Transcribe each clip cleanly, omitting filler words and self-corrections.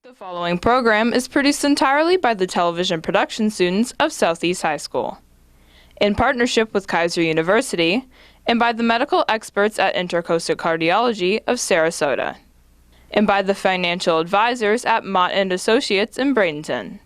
The following program is produced entirely by the television production students of Southeast High School, in partnership with Kaiser University, and by the medical experts at Intercoastal Cardiology of Sarasota, and by the financial advisors at Mott and Associates in Bradenton.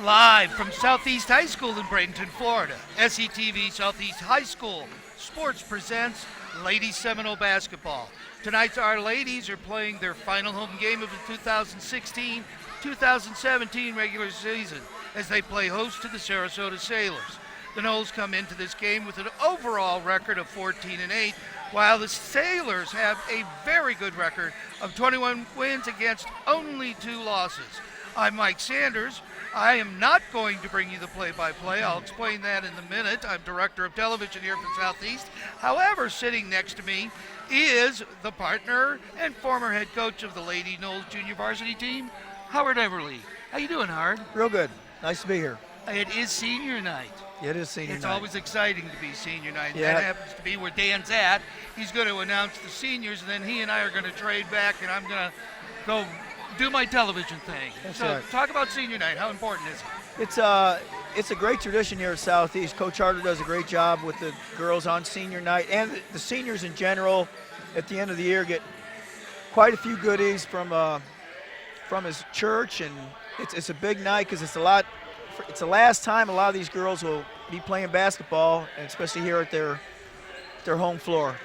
Live from Southeast High School in Bradenton, Florida, SETV Southeast High School Sports presents Ladies Seminole Basketball. Tonight our ladies are playing their final home game of the 2016-2017 regular season as they play host to the Sarasota Sailors. The Noles come into this game with an overall record of 14-8, while the Sailors have a very good record of 21 wins against only 2 losses. I'm Mike Sanders. I am not going to bring you the play-by-play. I'll explain that in a minute. I'm director of television here for Southeast. However, sitting next to me is the partner and former head coach of the Lady Noles Junior Varsity team, Howard Everly. How you doing, Howard? Real good. Nice to be here. It is senior night. Yeah, it is senior night. It's always exciting to be senior night. Yeah. That happens to be where Dan's at. He's going to announce the seniors, and then he and I are going to trade back, and I'm going to go do my television thing. That's so right. Talk about senior night. How important is it? It's a great tradition here at Southeast. Coach Harder does a great job with the girls on senior night, and the seniors in general at the end of the year get quite a few goodies from his church, and it's a big night because it's the last time a lot of these girls will be playing basketball, and especially here at their home floor.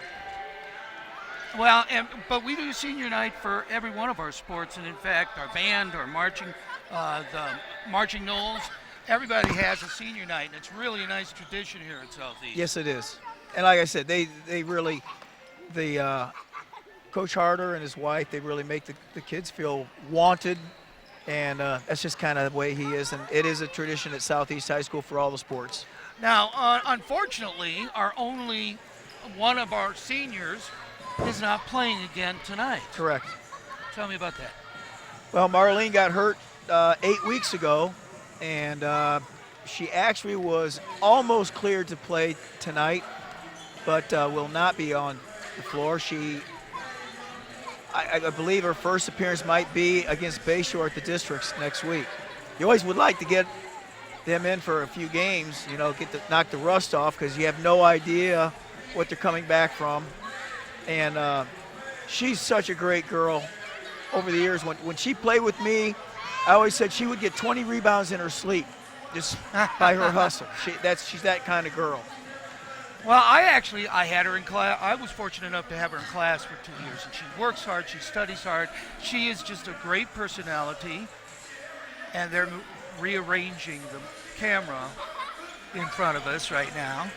Well, but we do senior night for every one of our sports, and in fact, our band, our marching, the marching Noles, everybody has a senior night, and it's really a nice tradition here at Southeast. Yes, it is. And like I said, they really, Coach Harder and his wife, they really make the kids feel wanted, and that's just kind of the way he is, and it is a tradition at Southeast High School for all the sports. Now, unfortunately, our only one of our seniors is not playing again tonight. Correct. Tell me about that. Well, Marlene got hurt 8 weeks ago, and she actually was almost cleared to play tonight, but will not be on the floor. I believe her first appearance might be against Bayshore at the districts next week. You always would like to get them in for a few games, knock the rust off, because you have no idea what they're coming back from. And she's such a great girl over the years. When she played with me, I always said she would get 20 rebounds in her sleep just by her hustle. She's that kind of girl. Well, I had her in class. I was fortunate enough to have her in class for 2 years, and she works hard, she studies hard. She is just a great personality, and they're rearranging the camera in front of us right now.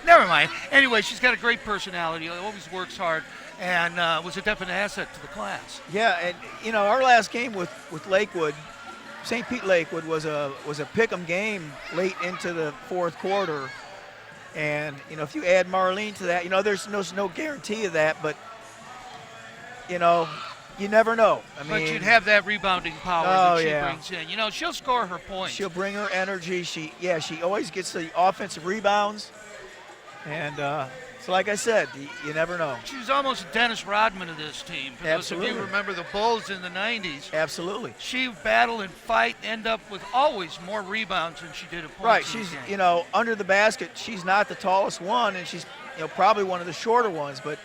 Never mind. Anyway, she's got a great personality, always works hard, and was a definite asset to the class. Yeah, and our last game with Lakewood, St. Pete Lakewood was a pick'em game late into the fourth quarter, and if you add Marlene to that, there's no guarantee of that, but you never know. But you'd have that rebounding power that she brings in. She'll score her points. She'll bring her energy. She always gets the offensive rebounds. And so like I said, you never know. She was almost Dennis Rodman of this team. For Absolutely. those of you who remember the Bulls in the 90s. Absolutely. She battle and fight, end up with always more rebounds than she did at points. Right. She's, under the basket, she's not the tallest one, and she's, probably one of the shorter ones, but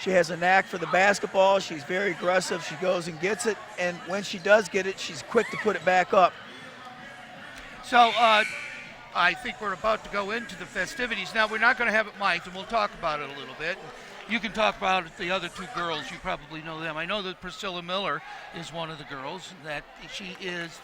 she has a knack for the basketball. She's very aggressive. She goes and gets it, and when she does get it, she's quick to put it back up. So, I think we're about to go into the festivities. Now, we're not going to have it mic'd, and we'll talk about it a little bit. You can talk about the other 2 girls. You probably know them. I know that Priscilla Miller is one of the girls, that she is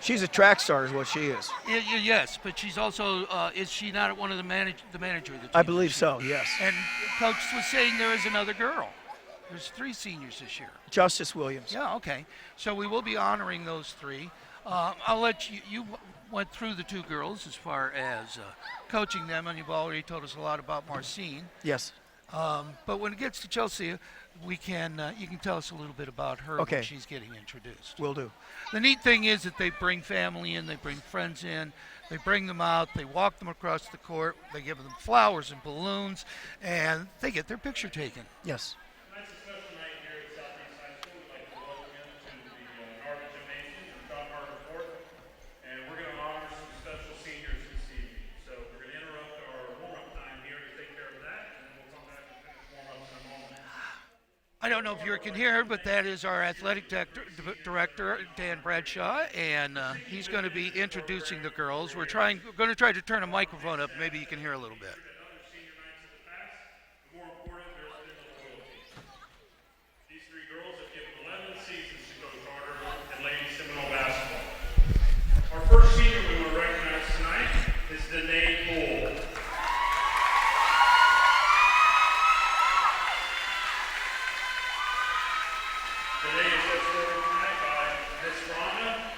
She's a track star is what she is. Yes, but she's also, is she not one of the manager of the team? I believe so, yes. And Coach was saying there is another girl. There's 3 seniors this year. Justice Williams. Yeah, okay. So we will be honoring those 3. I'll let you went through the 2 girls as far as coaching them, and you've already told us a lot about Marcine. Yes. But when it gets to Chelsea, you can tell us a little bit about her Okay. when she's getting introduced. Will do. The neat thing is that they bring family in, they bring friends in, they bring them out, they walk them across the court, they give them flowers and balloons, and they get their picture taken. Yes. Tonight's a special night here at Southeast High School. We'd like to welcome you to the Northern Gymnasium in John Harbor Court. And we're going to honor some special seniors this evening. So we're going to interrupt our warm-up time here to take care of that, and then we'll come back and finish warm-ups in a moment. I don't know if you can hear, but that is our athletic director, Dan Bradshaw, and he's going to be introducing the girls. We're going to try to turn a microphone up. Maybe you can hear a little bit. Other senior nights in the past, but more important, there's been the loyalty. These 3 girls have given 11 seasons to Coach Carter and Lady Seminole basketball. Our first senior we will recognize tonight is Danae Poole. Today is escorted tonight by Miss Rhonda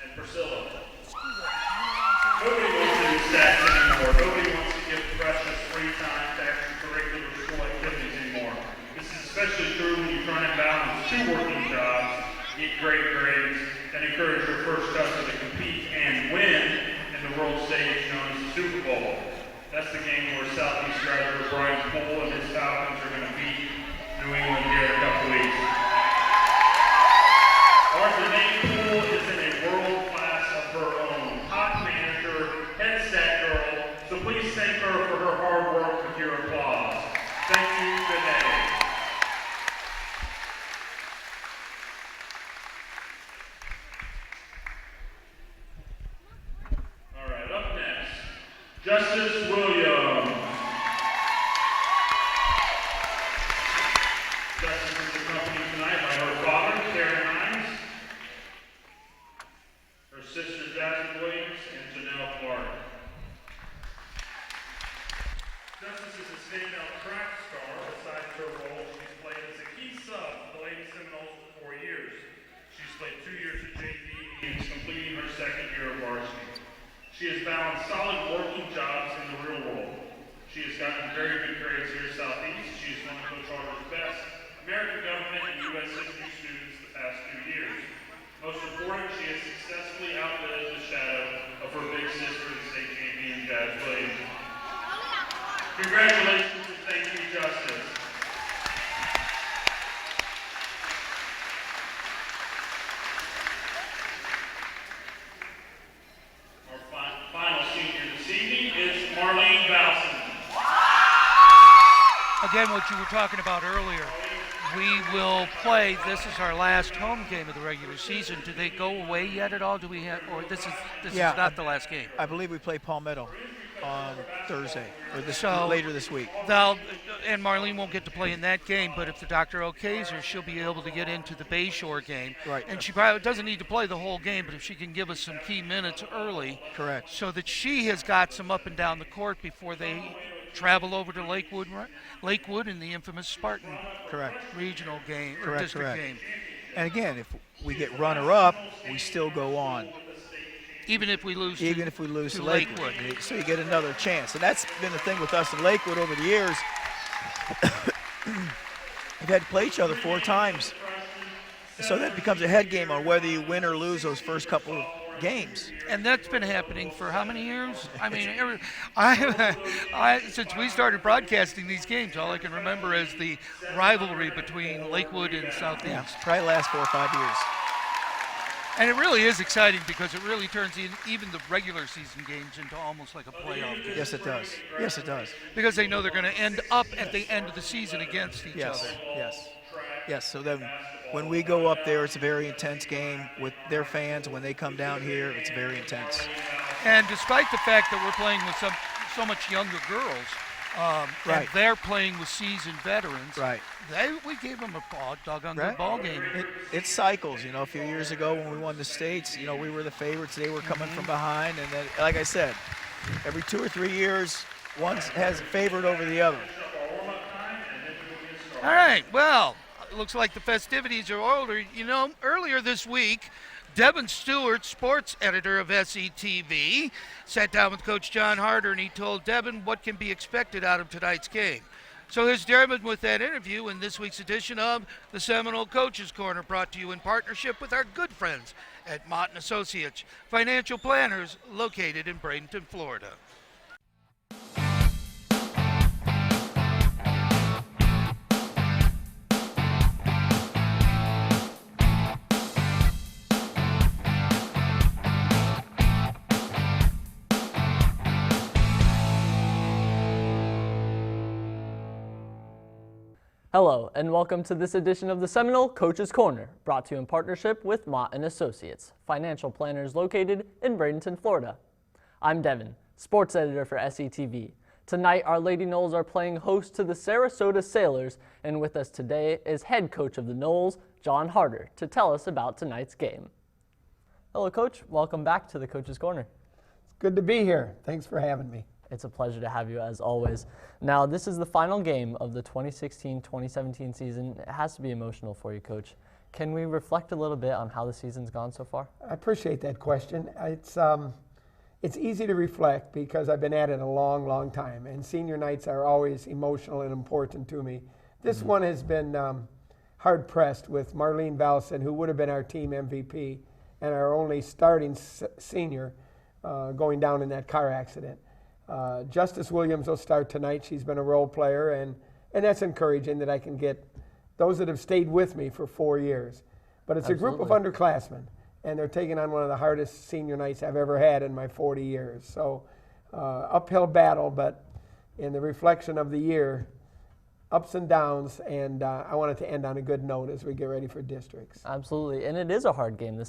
and Priscilla. Nobody wants to do stats anymore. Nobody wants to give precious free time to extracurricular school activities anymore. This is especially true when you try and balance 2 working jobs, get great grades, and encourage your first cousin to compete and win in the world stage known as the Super Bowl. That's the game where Southeast graduate Brian Poole and his Falcons are going to beat New England here in a couple weeks. Our Danae Poole is in a world class of her own. Hot manager, head stat girl. So please thank her for her hard work with your applause. Thank you, Danae. All right, up next, Justice Williams. Justice is accompanied tonight by her father, Karen Hines, her sister, Jasmine Williams, and Janelle Clark. Justice is a standout track star. Besides her role, she's played as a key sub for the Lady Seminoles for 4 years. She's played 2 years at JV and is completing her 2nd year of varsity. She has balanced solid working jobs in the real world. She has gotten very good grades here at Southeast. She is one of Coach Harper's best American government and U.S. history students the past 2 years. Most important, she has successfully outlived the shadow of her big sister, the state champion, Jazz Williams. Congratulations and thank you, Justice. Our final senior this evening is Marlene Balson. Again, what you were talking about earlier, we will play. This is our last home game of the regular season. Do they go away yet at all? Do we have, or this is not the last game? I believe we play Palmetto on Thursday or later this week. And Marlene won't get to play in that game, but if the doctor okays her, she'll be able to get into the Bayshore game. Right. And she probably doesn't need to play the whole game, but if she can give us some key minutes early, Correct. so that she has got some up and down the court before they travel over to Lakewood in the infamous Spartan Correct. regional game or Correct, district correct. game. And again, if we get runner-up, we still go on. Even if we lose to Lakewood. So you get another chance. And that's been the thing with us in Lakewood over the years. We've had to play each other 4 times. So that becomes a head game on whether you win or lose those first couple of games. And that's been happening for how many years? I mean, since we started broadcasting these games, all I can remember is the rivalry between Lakewood and Southeast. Yeah, probably last 4 or 5 years. And it really is exciting because it really turns even the regular season games into almost like a playoff game. Yes, it does. Yes, it does. Because they know they're going to end up at the end of the season against each Yes, other. yes. So then when we go up there, it's a very intense game with their fans. When they come down here, it's very intense. And despite the fact that we're playing with so much younger girls, and they're playing with seasoned veterans, right. We gave them a doggone good ball game. It cycles. You know, a few years ago when we won the states, you know, we were the favorites. They were coming from behind, and then, like I said, every 2 or 3 years, one has favored over the other. All right, well, it looks like the festivities are older. You know, earlier this week, Devin Stewart, sports editor of SETV, sat down with Coach John Harder, and he told Devin what can be expected out of tonight's game. So here's Devin with that interview in this week's edition of the Seminole Coaches Corner, brought to you in partnership with our good friends at Mott & Associates, financial planners located in Bradenton, Florida. Hello, and welcome to this edition of the Seminole Coaches Corner, brought to you in partnership with Mott & Associates, financial planners located in Bradenton, Florida. I'm Devin, sports editor for SETV. Tonight, our Lady Noles are playing host to the Sarasota Sailors, and with us today is head coach of the Noles, John Harder, to tell us about tonight's game. Hello, Coach. Welcome back to the Coaches Corner. It's good to be here. Thanks for having me. It's a pleasure to have you as always. Now, this is the final game of the 2016-2017 season. It has to be emotional for you, Coach. Can we reflect a little bit on how the season's gone so far? I appreciate that question. It's easy to reflect because I've been at it a long, long time, and senior nights are always emotional and important to me. This one has been hard-pressed with Marlene Valson, who would have been our team MVP, and our only starting senior going down in that car accident. Justice Williams will start tonight. She's been a role player, and that's encouraging that I can get those that have stayed with me for 4 years. But it's Absolutely. a group of underclassmen, and they're taking on one of the hardest senior nights I've ever had in my 40 years. So uphill battle, but in the reflection of the year, ups and downs, and I want it to end on a good note as we get ready for districts. Absolutely, and it is a hard game. The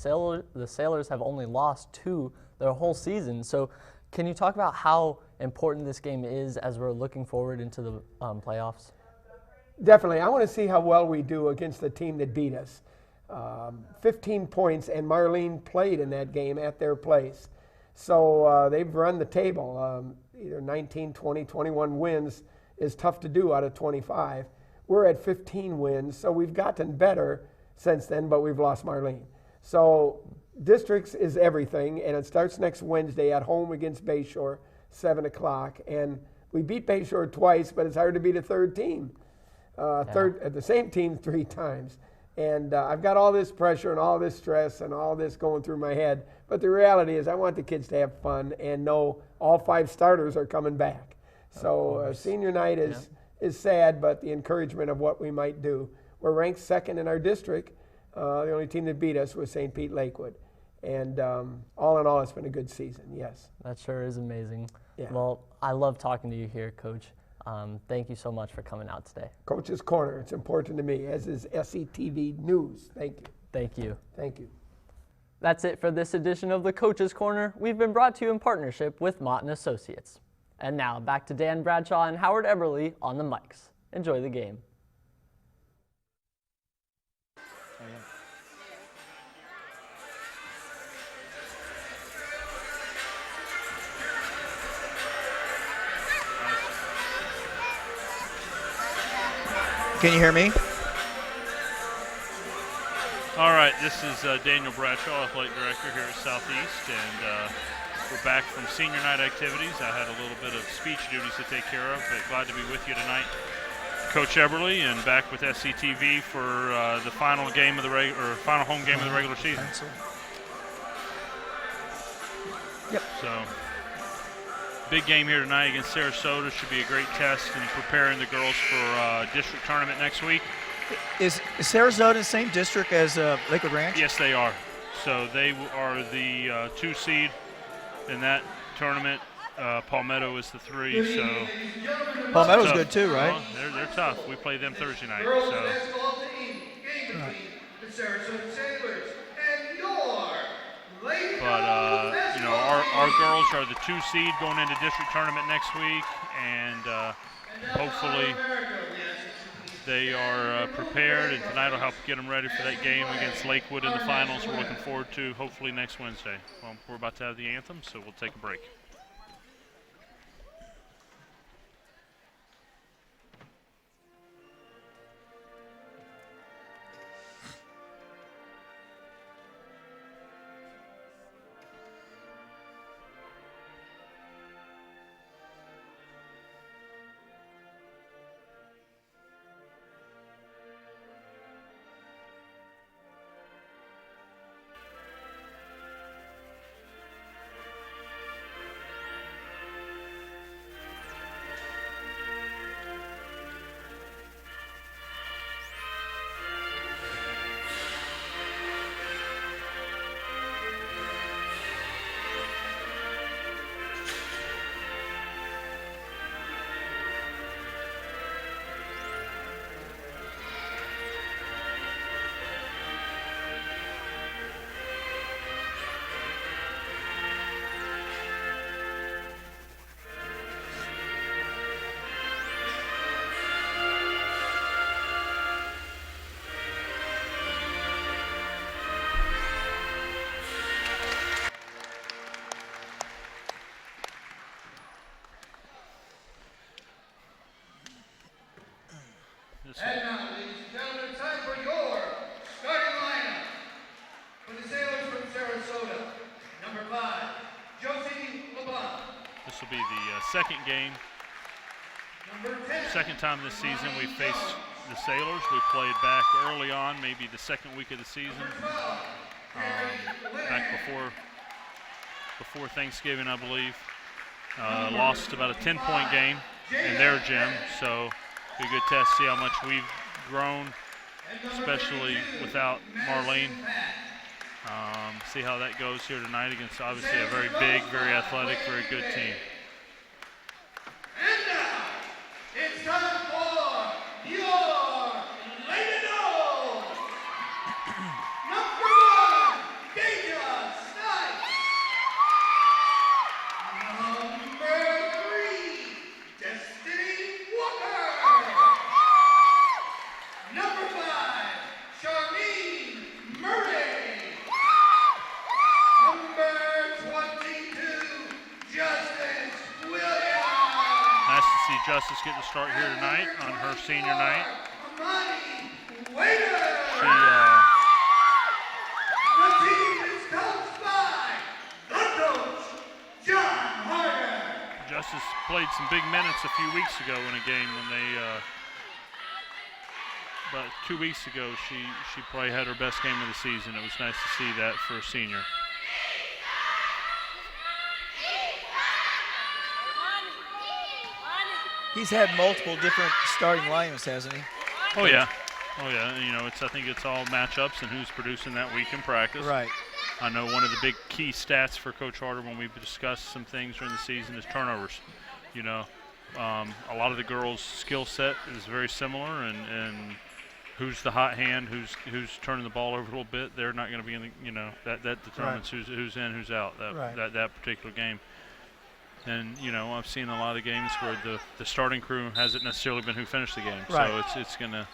Sailors have only lost 2 their whole season. So can you talk about how important this game is as we're looking forward into the playoffs? Definitely. I want to see how well we do against the team that beat us. 15 points, and Marlene played in that game at their place. So they've run the table. Either 19, 20, 21 wins is tough to do out of 25. We're at 15 wins, so we've gotten better since then, but we've lost Marlene. So districts is everything, and it starts next Wednesday at home against Bayshore, 7 o'clock. And we beat Bayshore twice, but it's hard to beat a third team. The same team 3 times. And I've got all this pressure and all this stress and all this going through my head. But the reality is I want the kids to have fun and know all 5 starters are coming back. So senior night is sad, but the encouragement of what we might do. We're ranked 2nd in our district. The only team that beat us was St. Pete Lakewood. And all in all, it's been a good season, yes. That sure is amazing. Yeah. Well, I love talking to you here, Coach. Thank you so much for coming out today. Coach's Corner, it's important to me, as is SETV News. Thank you. Thank you. Thank you. That's it for this edition of the Coaches Corner. We've been brought to you in partnership with Mott & Associates. And now, back to Dan Bradshaw and Howard Eberly on the mics. Enjoy the game. Can you hear me? All right, this is Daniel Bradshaw, athletic director here at Southeast, and we're back from senior night activities. I had a little bit of speech duties to take care of, but glad to be with you tonight, Coach Eberly, and back with SCTV for the final game of the final home game of the regular season. Yep. So, big game here tonight against Sarasota. Should be a great test in preparing the girls for district tournament next week. Is Sarasota in the same district as Lakewood Ranch? Yes, they are. So they are the 2 seed in that tournament. Palmetto is the 3. So Palmetto's tough. good too, right? Well, they're tough. We play them Thursday night. Girls So basketball team, game between the Sarasota Sailors and your Lady but our girls are the 2 seed going into district tournament next week, and hopefully they are prepared, and tonight will help get them ready for that game against Lakewood in the finals. We're looking forward to hopefully next Wednesday. Well, we're about to have the anthem, so we'll take a break. second game, second time this season we faced the Sailors. We played back early on, maybe the second week of the season, back before Thanksgiving, I believe. Lost about a 10-point game in their gym, so be a good test to see how much we've grown, especially without Marlene. See how that goes here tonight against obviously a very big, very athletic, very good team. And now, it's time for your Lady Dogs. Number 1, Deja Snipes. Number 3, Destiny Walker. Number 5, Charlene Murray. Number 22, Justice Williams. Nice to see Justice get the start here tonight on her senior night. The team is coached by the coach, John Harder. Justice played some big minutes a few weeks ago in a game when they, about 2 weeks ago, she probably had her best game of the season. It was nice to see that for a senior. He's had multiple different starting lineups, hasn't he? Oh yeah. You know, I think it's all matchups and who's producing that week in practice. Right. I know one of the big key stats for Coach Harder when we've discussed some things during the season is turnovers. You know, a lot of the girls' skill set is very similar, and who's the hot hand, who's turning the ball over a little bit, they're not going to be in the, you know, that determines right. who's in, who's out that particular game. And you know, I've seen a lot of games where the starting crew hasn't necessarily been who finished the game, right. so it's going to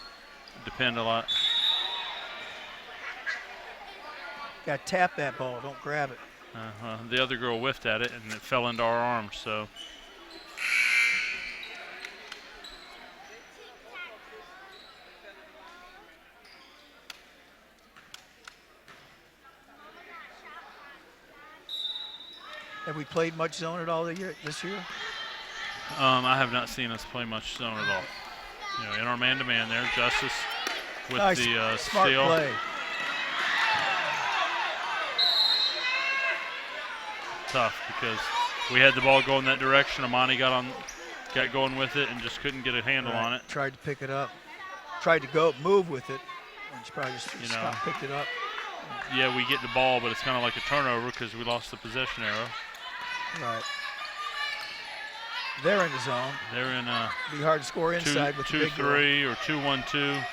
depend a lot. Got to tap that ball, don't grab it. The other girl whiffed at it, and it fell into our arms. So. Have we played much zone at all this year? I have not seen us play much zone at all. You know, in our man-to-man there, Justice with nice. The Smart steal. Play. Tough because we had the ball going that direction. Amani got going with it and just couldn't get a handle on it. Tried to pick it up. Tried to move with it, and she probably just picked it up. Yeah, we get the ball, but it's kind of like a turnover because we lost the possession arrow. Right. They're in the zone. They're in be hard to score inside with the big 2-3 or 2-1-2.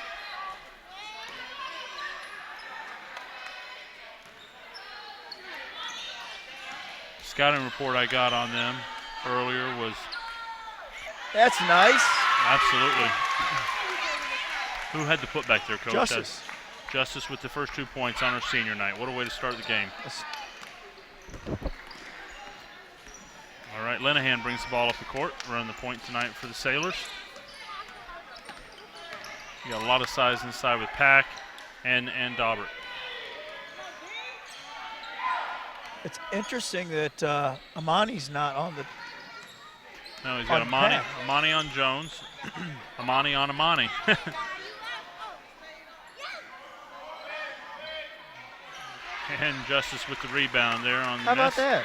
Scouting report I got on them earlier was. That's nice. Absolutely. Who had the putback there, Coach? Justice. Justice with the first 2 points on her senior night. What a way to start the game. All right, Linehan brings the ball up the court, running the point tonight for the Sailors. You got a lot of size inside with Pack and Daubert. It's interesting that Amani's not on the. No, he's got Amani on Jones, Amani on Amani. And Justice with the rebound there on the How about that?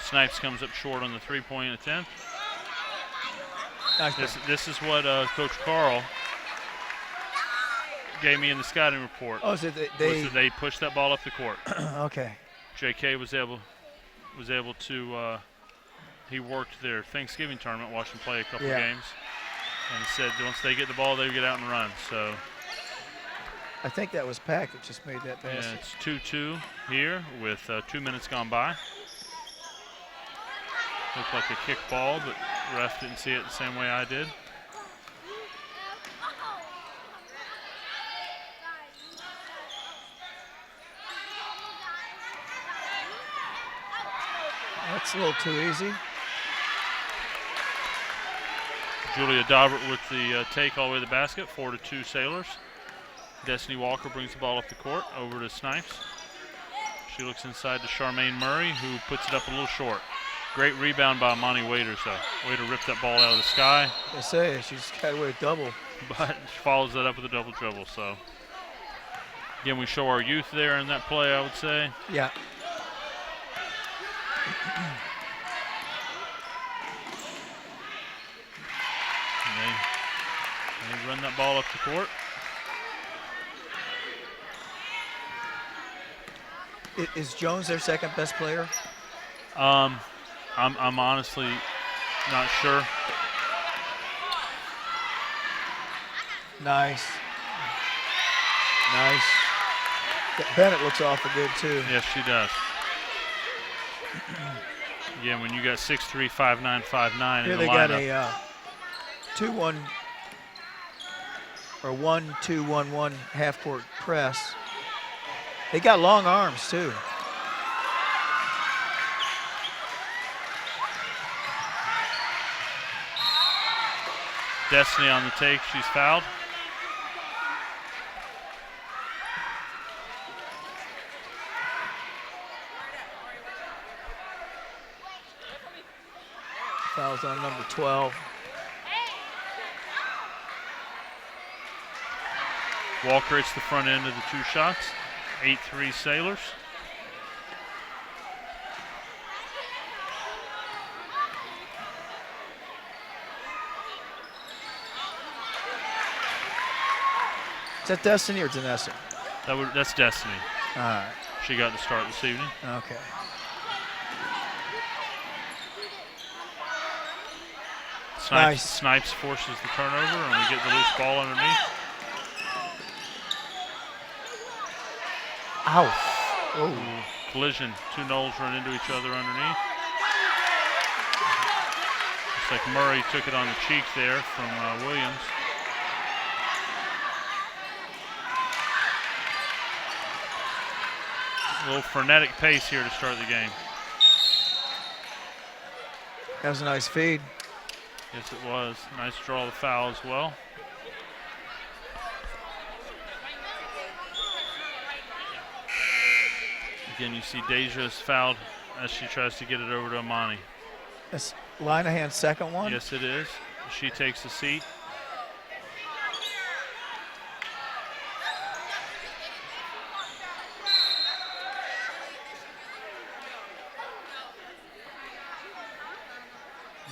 Snipes comes up short on the three-point attempt. Nice. This is what Coach Carl gave me in the scouting report. Oh, so they pushed that ball up the court. Okay. JK was able to he worked their Thanksgiving tournament, watched them play a couple games, and he said once they get the ball, they get out and run. So I think that was Pack that just made that basket. Yeah, it's 2-2 here with 2 minutes gone by. Looked like a kick ball, but ref didn't see it the same way I did. That's a little too easy. Julia Daubert with the take all the way to the basket, 4-2 Sailors. Destiny Walker brings the ball up the court, over to Snipes. She looks inside to Charmaine Murray, who puts it up a little short. Great rebound by Amani Waiters, though. Waiter ripped that ball out of the sky. I say, she's got away with double. But she follows that up with a double dribble, so. Again, we show our youth there in that play, I would say. Yeah. And they run that ball up the court. Is Jones their second best player? I'm honestly not sure. Nice. Nice. Bennett looks awful good, too. Yes, she does. Again, when you got 6'3", 5'9", 5'9" Here in they the got lineup. a 2-1 or 1-2-1-1 half-court press. They got long arms, too. Destiny on the take, she's fouled. Fouls on number 12. Walker hits the front end of the two shots. 8-3 Sailors. Is that Destiny or Danessa? That's Destiny. All right. She got the start this evening. Okay. Snipes forces the turnover, and we get the loose ball underneath. Ow. Oh. Collision. Two Knowles run into each other underneath. Looks like Murray took it on the cheek there from Williams. A little frenetic pace here to start the game. That was a nice feed. Yes, it was. Nice draw of the foul as well. Again, you see Deja is fouled as she tries to get it over to Amani. That's Linehan's second one? Yes, it is. She takes a seat.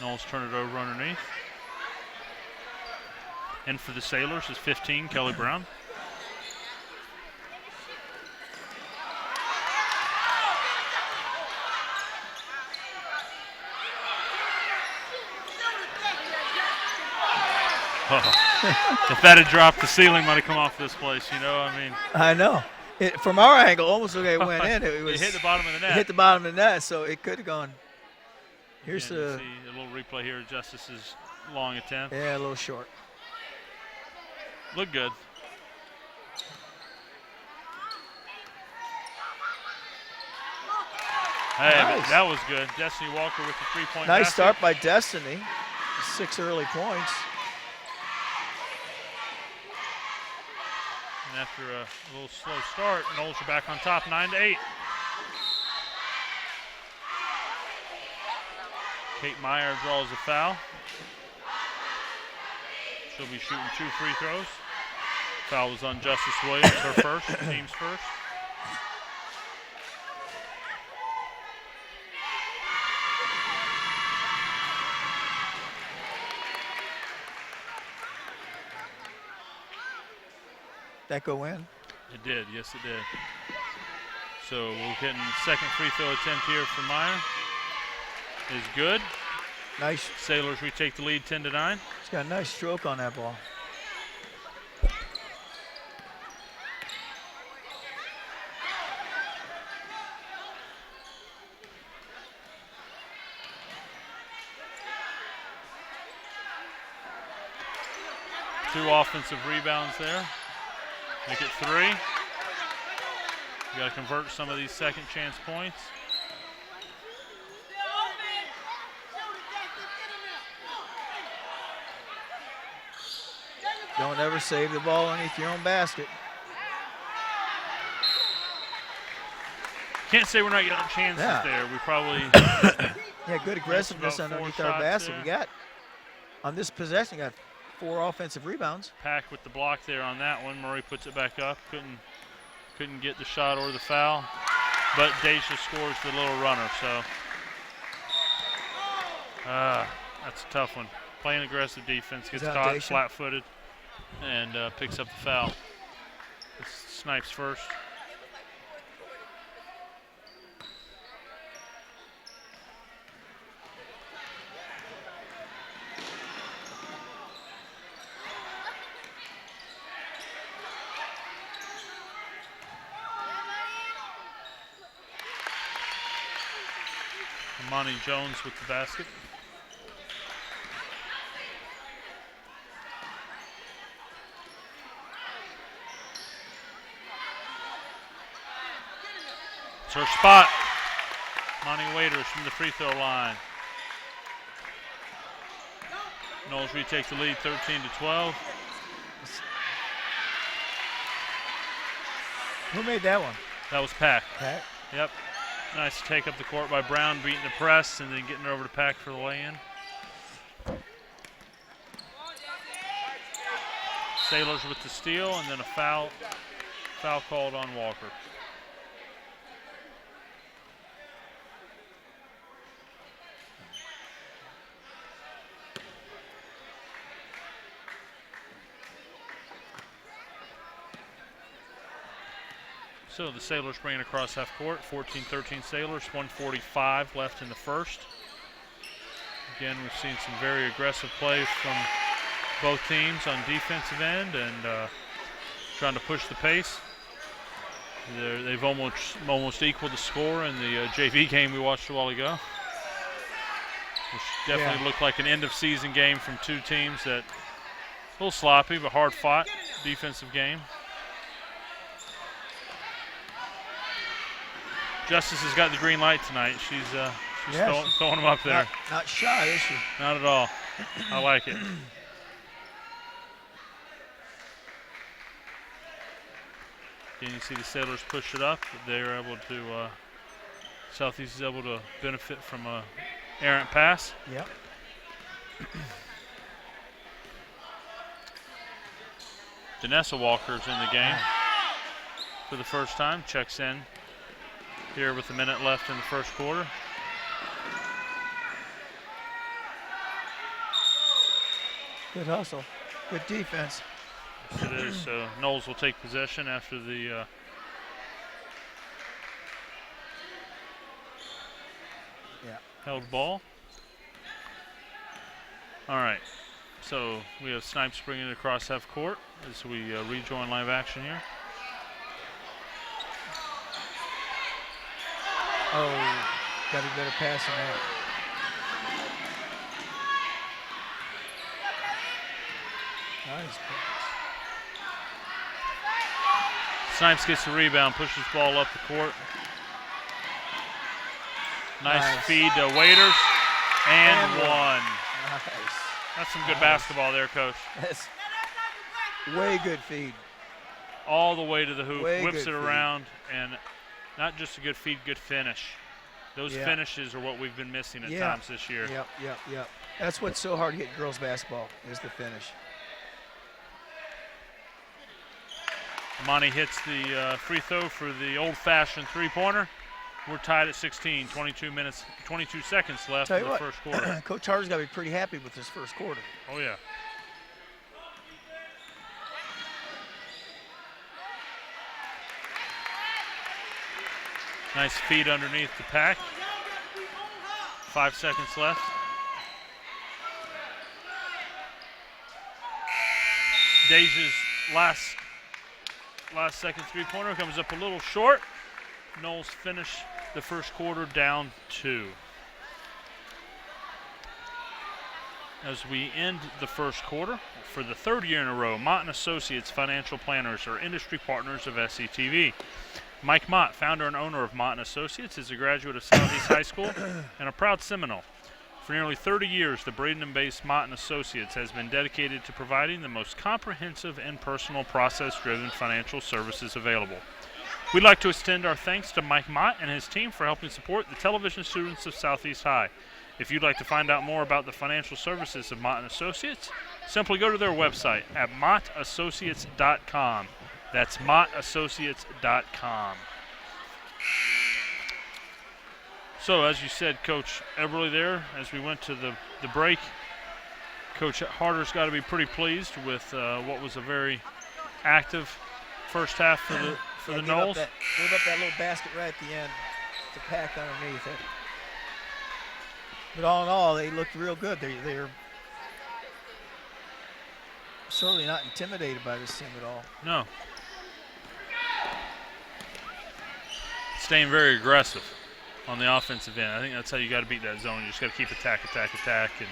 Knowles turn it over underneath. And for the Sailors is 15, Kelly Brown. If that had dropped, the ceiling might have come off this place, you know, I mean. I know. From our angle, almost like it went in. It hit the bottom of the net. It hit the bottom of the net, so it could have gone. Here's see a little replay here of Justice's long attempt. Yeah, a little short. Look good. Hey, Nice. that was good. Destiny Walker with the three-point Nice basket. start by Destiny. 6 early points. And after a little slow start, Knowles are back on top, 9-8. Kate Meyer draws a foul. She'll be shooting 2 free throws. Foul was on Justice Williams, her first, team's first. That go in? It did, yes it did. So we're getting second free throw attempt here for Meyer. Is good. Nice. Sailors retake the lead 10-9. He's got a nice stroke on that ball. Two offensive rebounds there. Make it 3. You got to convert some of these second chance points. Don't ever save the ball underneath your own basket. Can't say we're not getting chances there. We probably Yeah, good aggressiveness about 4 underneath our shots basket. there. We got, on this possession, got 4 offensive rebounds. Pack with the block there on that one. Murray puts it back up. Couldn't get the shot or the foul. But Deja scores the little runner, so that's a tough one. Playing aggressive defense, gets caught flat-footed, and picks up the foul. It's Snipes first. Monty Jones with the basket. It's her spot. Monty Waiters from the free throw line. Knowles retakes the lead 13-12. Who made that one? That was Pack. Pat? Yep. Nice take up the court by Brown, beating the press and then getting it over to Pack for the lay-in. Sailors with the steal and then a foul called on Walker. So the Sailors bring it across half court, 14-13 Sailors, 1:45 left in the first. Again, we've seen some very aggressive play from both teams on defensive end and trying to push the pace. They've almost equaled the score in the JV game we watched a while ago, which definitely looked like an end-of-season game from two teams that a little sloppy but hard-fought defensive game. Justice has got the green light tonight. She's throwing them up there. Not shy, is she? Not at all. I like it. Again, you see the Sailors push it up. They're able to, Southeast is able to benefit from a errant pass. Yep. Danessa Walker's in the game for the first time. Checks in here with a minute left in the first quarter. Good hustle. Good defense. Yes, it is. So Knowles will take possession after the held ball. All right. So we have Snipes bringing it across half court as we rejoin live action here. Oh, got a better pass than that. Nice pass. Snipes gets the rebound, pushes the ball up the court. Nice feed to Waiters, and one. Nice. That's some good basketball there, Coach. That's way good feed. All the way to the hoop, Way whips good it feed. around, and not just a good feed, good finish. Those finishes are what we've been missing at times this year. Yep. That's what's so hard to get girls basketball, is the finish. Monty hits the free throw for the old-fashioned three-pointer. We're tied at 16, 22 seconds left in the first quarter. Coach Harder's got to be pretty happy with this first quarter. Oh, yeah. Nice feed underneath the Pack. 5 seconds left. Deja's last second three-pointer comes up a little short. Knowles finish the first quarter down 2. As we end the first quarter, for the third year in a row, Mott & Associates Financial Planners are industry partners of SCTV. Mike Mott, founder and owner of Mott & Associates, is a graduate of Southeast High School and a proud Seminole. For nearly 30 years, the Bradenton-based Mott & Associates has been dedicated to providing the most comprehensive and personal process-driven financial services available. We'd like to extend our thanks to Mike Mott and his team for helping support the television students of Southeast High. If you'd like to find out more about the financial services of Mott & Associates, simply go to their website at mottassociates.com. That's mottassociates.com. So, as you said, Coach Eberly there, as we went to the break, Coach Harder's got to be pretty pleased with what was a very active first half for the Noles. Gave up that little basket right at the end to pack underneath it. But all in all, they looked real good. They're certainly not intimidated by this team at all. No. Staying very aggressive on the offensive end. I think that's how you got to beat that zone. You just got to keep attack. And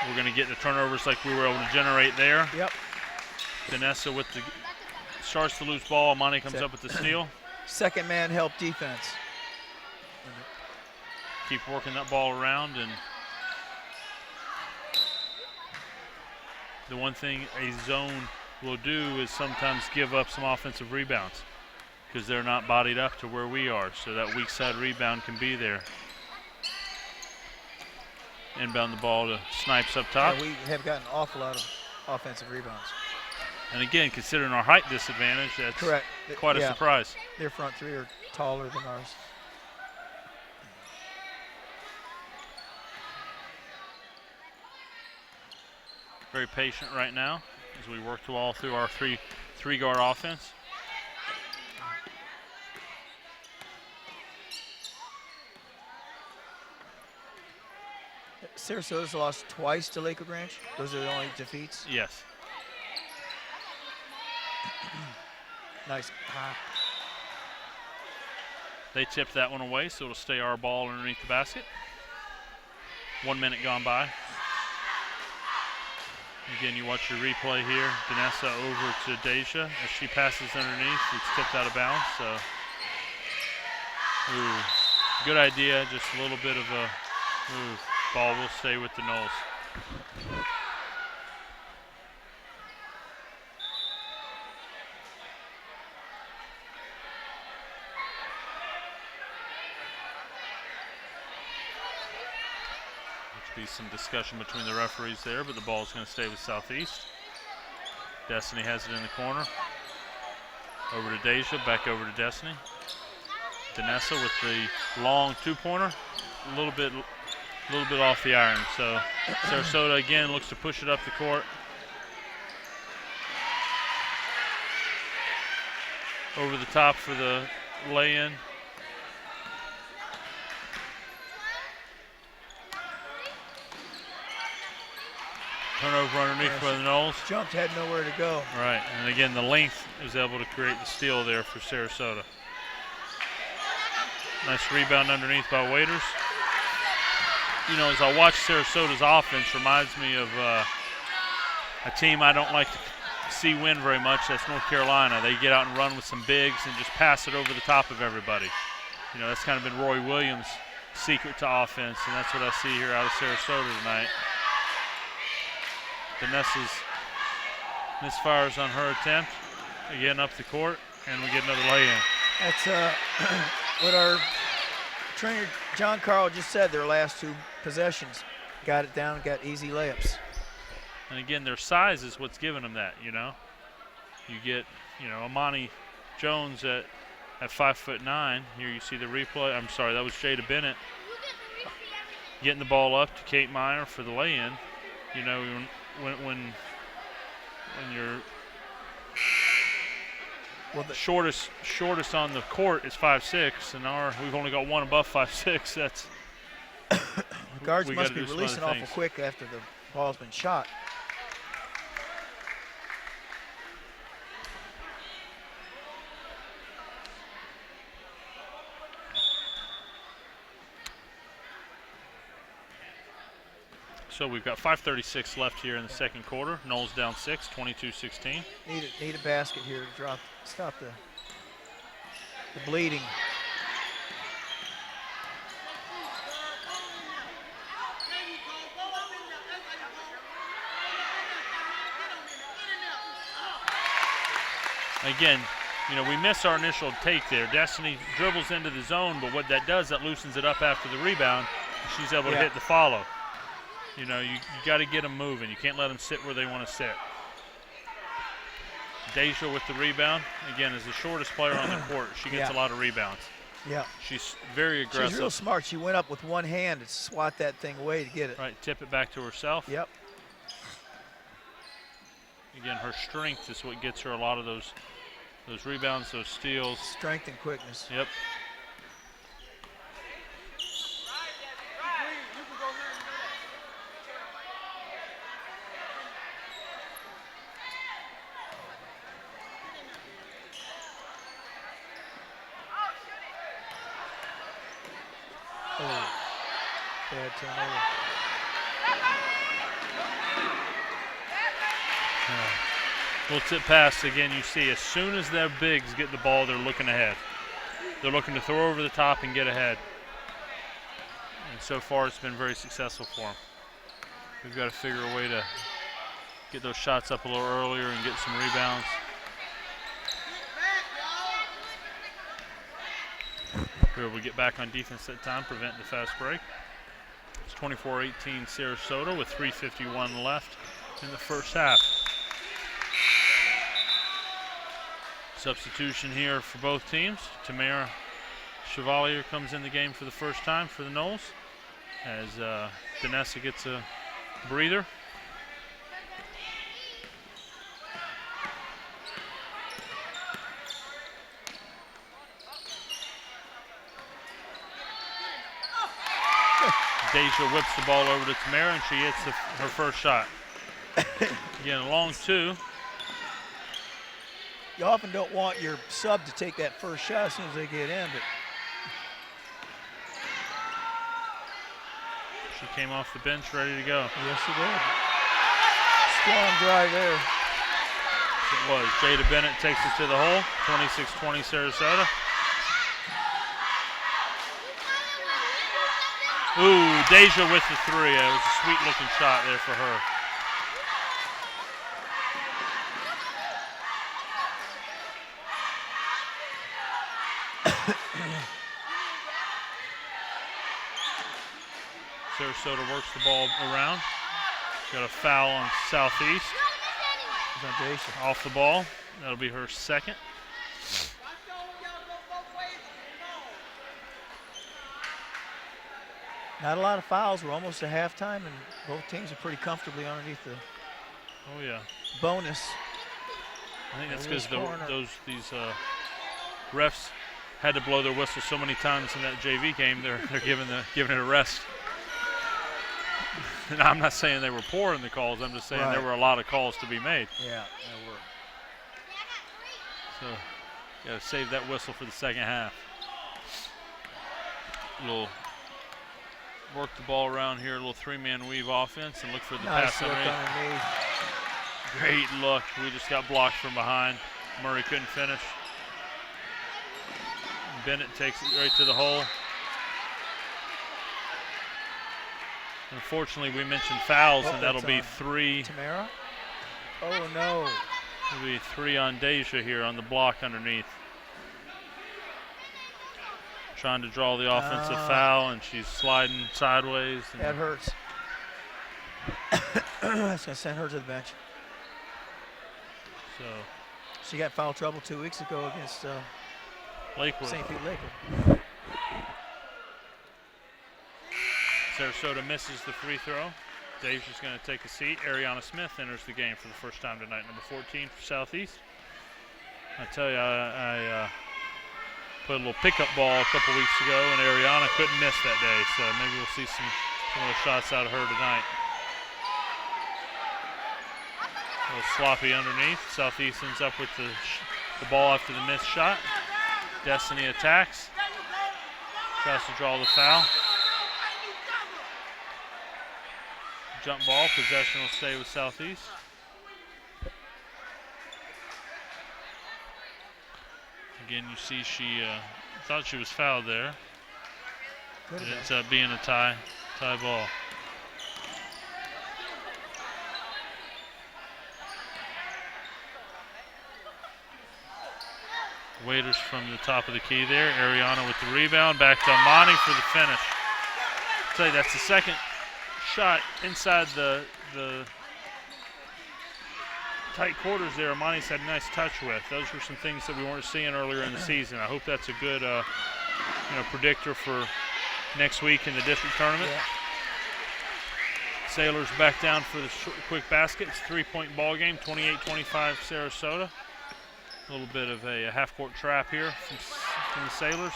we're going to get the turnovers like we were able to generate there. Yep. Vanessa starts to lose ball. Amani comes up with the steal. Second man help defense. Keep working that ball around, and the one thing a zone will do is sometimes give up some offensive rebounds because they're not bodied up to where we are, so that weak side rebound can be there. Inbound the ball to Snipes up top. Yeah, we have gotten an awful lot of offensive rebounds. And again, considering our height disadvantage, that's correct. Quite a surprise. Their front three are taller than ours. Very patient right now as we work all through our three-guard offense. Sarasota's lost twice to Lakewood Ranch. Those are the only defeats. Yes. Nice. They tipped that one away, so it'll stay our ball underneath the basket. 1 minute gone by. Again, you watch your replay here. Vanessa over to Deja. As she passes underneath, it's tipped out of bounds. So, good idea. Just a little bit of a move. Ball will stay with the Noles. Be some discussion between the referees there, but the ball is going to stay with Southeast. Destiny has it in the corner. Over to Deja, back over to Destiny. Danessa with the long two-pointer, a little bit off the iron. So Sarasota again looks to push it up the court. Over the top for the lay-in. Turnover underneath for the Noles. Jumped, had nowhere to go. Right, and again, the length is able to create the steal there for Sarasota. Nice rebound underneath by Waiters. You know, as I watch Sarasota's offense, reminds me of a team I don't like to see win very much. That's North Carolina. They get out and run with some bigs and just pass it over the top of everybody. You know, that's kind of been Roy Williams' secret to offense, and that's what I see here out of Sarasota tonight. Vanessa's misfires on her attempt. Again up the court, and we get another lay-in. That's what our trainer John Carl just said. Their last two possessions, got it down, got easy layups. And again, their size is what's giving them that. You know, you get Amani Jones at 5'9". Here you see the replay. I'm sorry, that was Jada Bennett getting the ball up to Kate Meyer for the lay-in. You know, when you're the shortest on the court is 5'6", and we've only got one above 5'6". That's the guards must be releasing awful quick after the ball's been shot. So we've got 5:36 left here in the second quarter. Noles down 6, 22-16. Need a basket here to stop the bleeding. Again, you know, we miss our initial take there. Destiny dribbles into the zone, but what that does, that loosens it up after the rebound. She's able to hit the follow. You know, you got to get them moving. You can't let them sit where they want to sit. Deja with the rebound. Again, is the shortest player on the court. She gets a lot of rebounds. Yeah. She's very aggressive. She's real smart. She went up with one hand and swat that thing away to get it. Right, tip it back to herself. Yep. Again, her strength is what gets her a lot of those rebounds, those steals. Strength and quickness. Yep. Bad turnover. Little tip pass again. You see, as soon as their bigs get the ball, they're looking ahead. They're looking to throw over the top and get ahead. And so far, it's been very successful for them. We've got to figure a way to get those shots up a little earlier and get some rebounds. Here we get back on defense that time, prevent the fast break. It's 24-18 Sarasota with 3:51 left in the first half. Substitution here for both teams. Tamara Chevalier comes in the game for the first time for the Noles as Danessa gets a breather. Deja whips the ball over to Tamara and she hits her first shot. Again, a long two. You often don't want your sub to take that first shot as soon as they get in, but she came off the bench ready to go. Yes, she did. Strong drive there. It was. Jada Bennett takes it to the hole. 26-20 Sarasota. Ooh, Deja with the three. It was a sweet looking shot there for her. Sarasota works the ball around. Got a foul on Southeast. Off the ball. That'll be her second. Not a lot of fouls. We're almost at halftime, and both teams are pretty comfortably underneath the bonus. I think that's because these refs had to blow their whistle so many times in that JV game. They're giving it a rest. And I'm not saying they were poor in the calls. I'm just saying there were a lot of calls to be made. Yeah, there were. So, got to save that whistle for the second half. Work the ball around here, a little three-man weave offense, and look for the pass underneath. Great look. We just got blocked from behind. Murray couldn't finish. Bennett takes it right to the hole. Unfortunately, we mentioned fouls, and that'll be three. Tamara? Oh, no. It'll be three on Deja here on the block underneath. Trying to draw the offensive foul, and she's sliding sideways. That hurts. That's going to send her to the bench. So she got foul trouble 2 weeks ago against Lakewood. St. Pete Lakewood. Sarasota misses the free throw. Deja's going to take a seat. Ariana Smith enters the game for the first time tonight, number 14 for Southeast. I tell you, I put a little pickup ball a couple weeks ago, and Ariana couldn't miss that day, so maybe we'll see some of those shots out of her tonight. A little sloppy underneath. Southeast ends up with the ball after the missed shot. Destiny attacks. Tries to draw the foul. Jump ball. Possession will stay with Southeast. Again, you see she thought she was fouled there. It ends up being a tie ball. Waiters from the top of the key there. Ariana with the rebound. Back to Amani for the finish. I'll tell you, that's the second shot inside the tight quarters there. Amani's had a nice touch with. Those were some things that we weren't seeing earlier in the season. I hope that's a good predictor for next week in the district tournament. Yeah. Sailors back down for the quick basket. It's a 3-point ball game, 28-25 Sarasota. A little bit of a half-court trap here from the Sailors.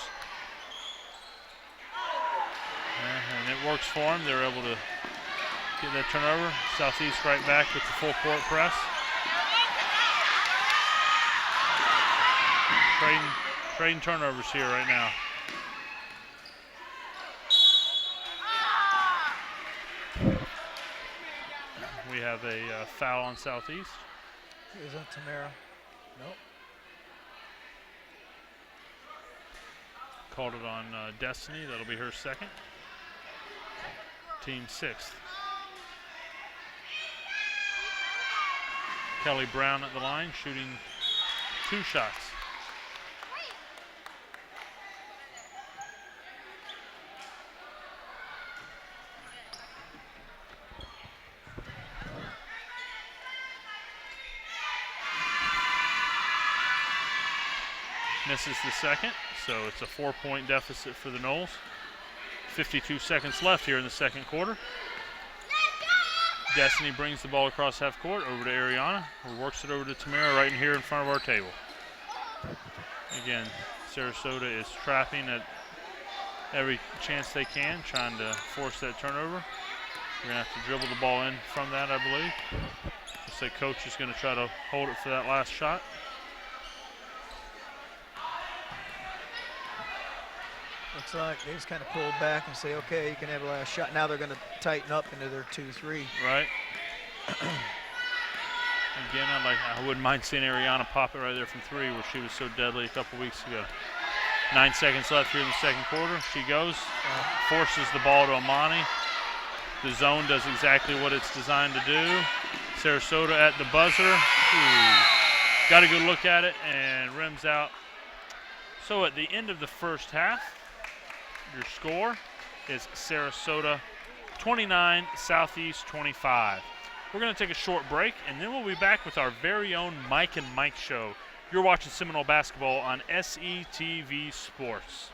And it works for them. They're able to get that turnover. Southeast right back with the full-court press. Trading turnovers here right now. We have a foul on Southeast. Is that Tamara? Nope. Called it on Destiny. That'll be her second. Team sixth. Kelly Brown at the line, shooting 2 shots. Misses the second, so it's a 4-point deficit for the Noles. 52 seconds left here in the second quarter. Destiny brings the ball across half court over to Ariana, who works it over to Tamara right in here in front of our table. Again, Sarasota is trapping at every chance they can, trying to force that turnover. We're going to have to dribble the ball in from that, I believe. Looks like coach is going to try to hold it for that last shot. Looks like they just kind of pulled back and say, okay, you can have a last shot. Now they're going to tighten up into their 2-3. Right. Again, I wouldn't mind seeing Ariana pop it right there from 3 where she was so deadly a couple weeks ago. 9 seconds left here in the second quarter. She goes, forces the ball to Amani. The zone does exactly what it's designed to do. Sarasota at the buzzer. Ooh. Got a good look at it and rims out. So at the end of the first half, your score is Sarasota 29, Southeast 25. We're going to take a short break, and then we'll be back with our very own Mike and Mike show. You're watching Seminole Basketball on SETV Sports.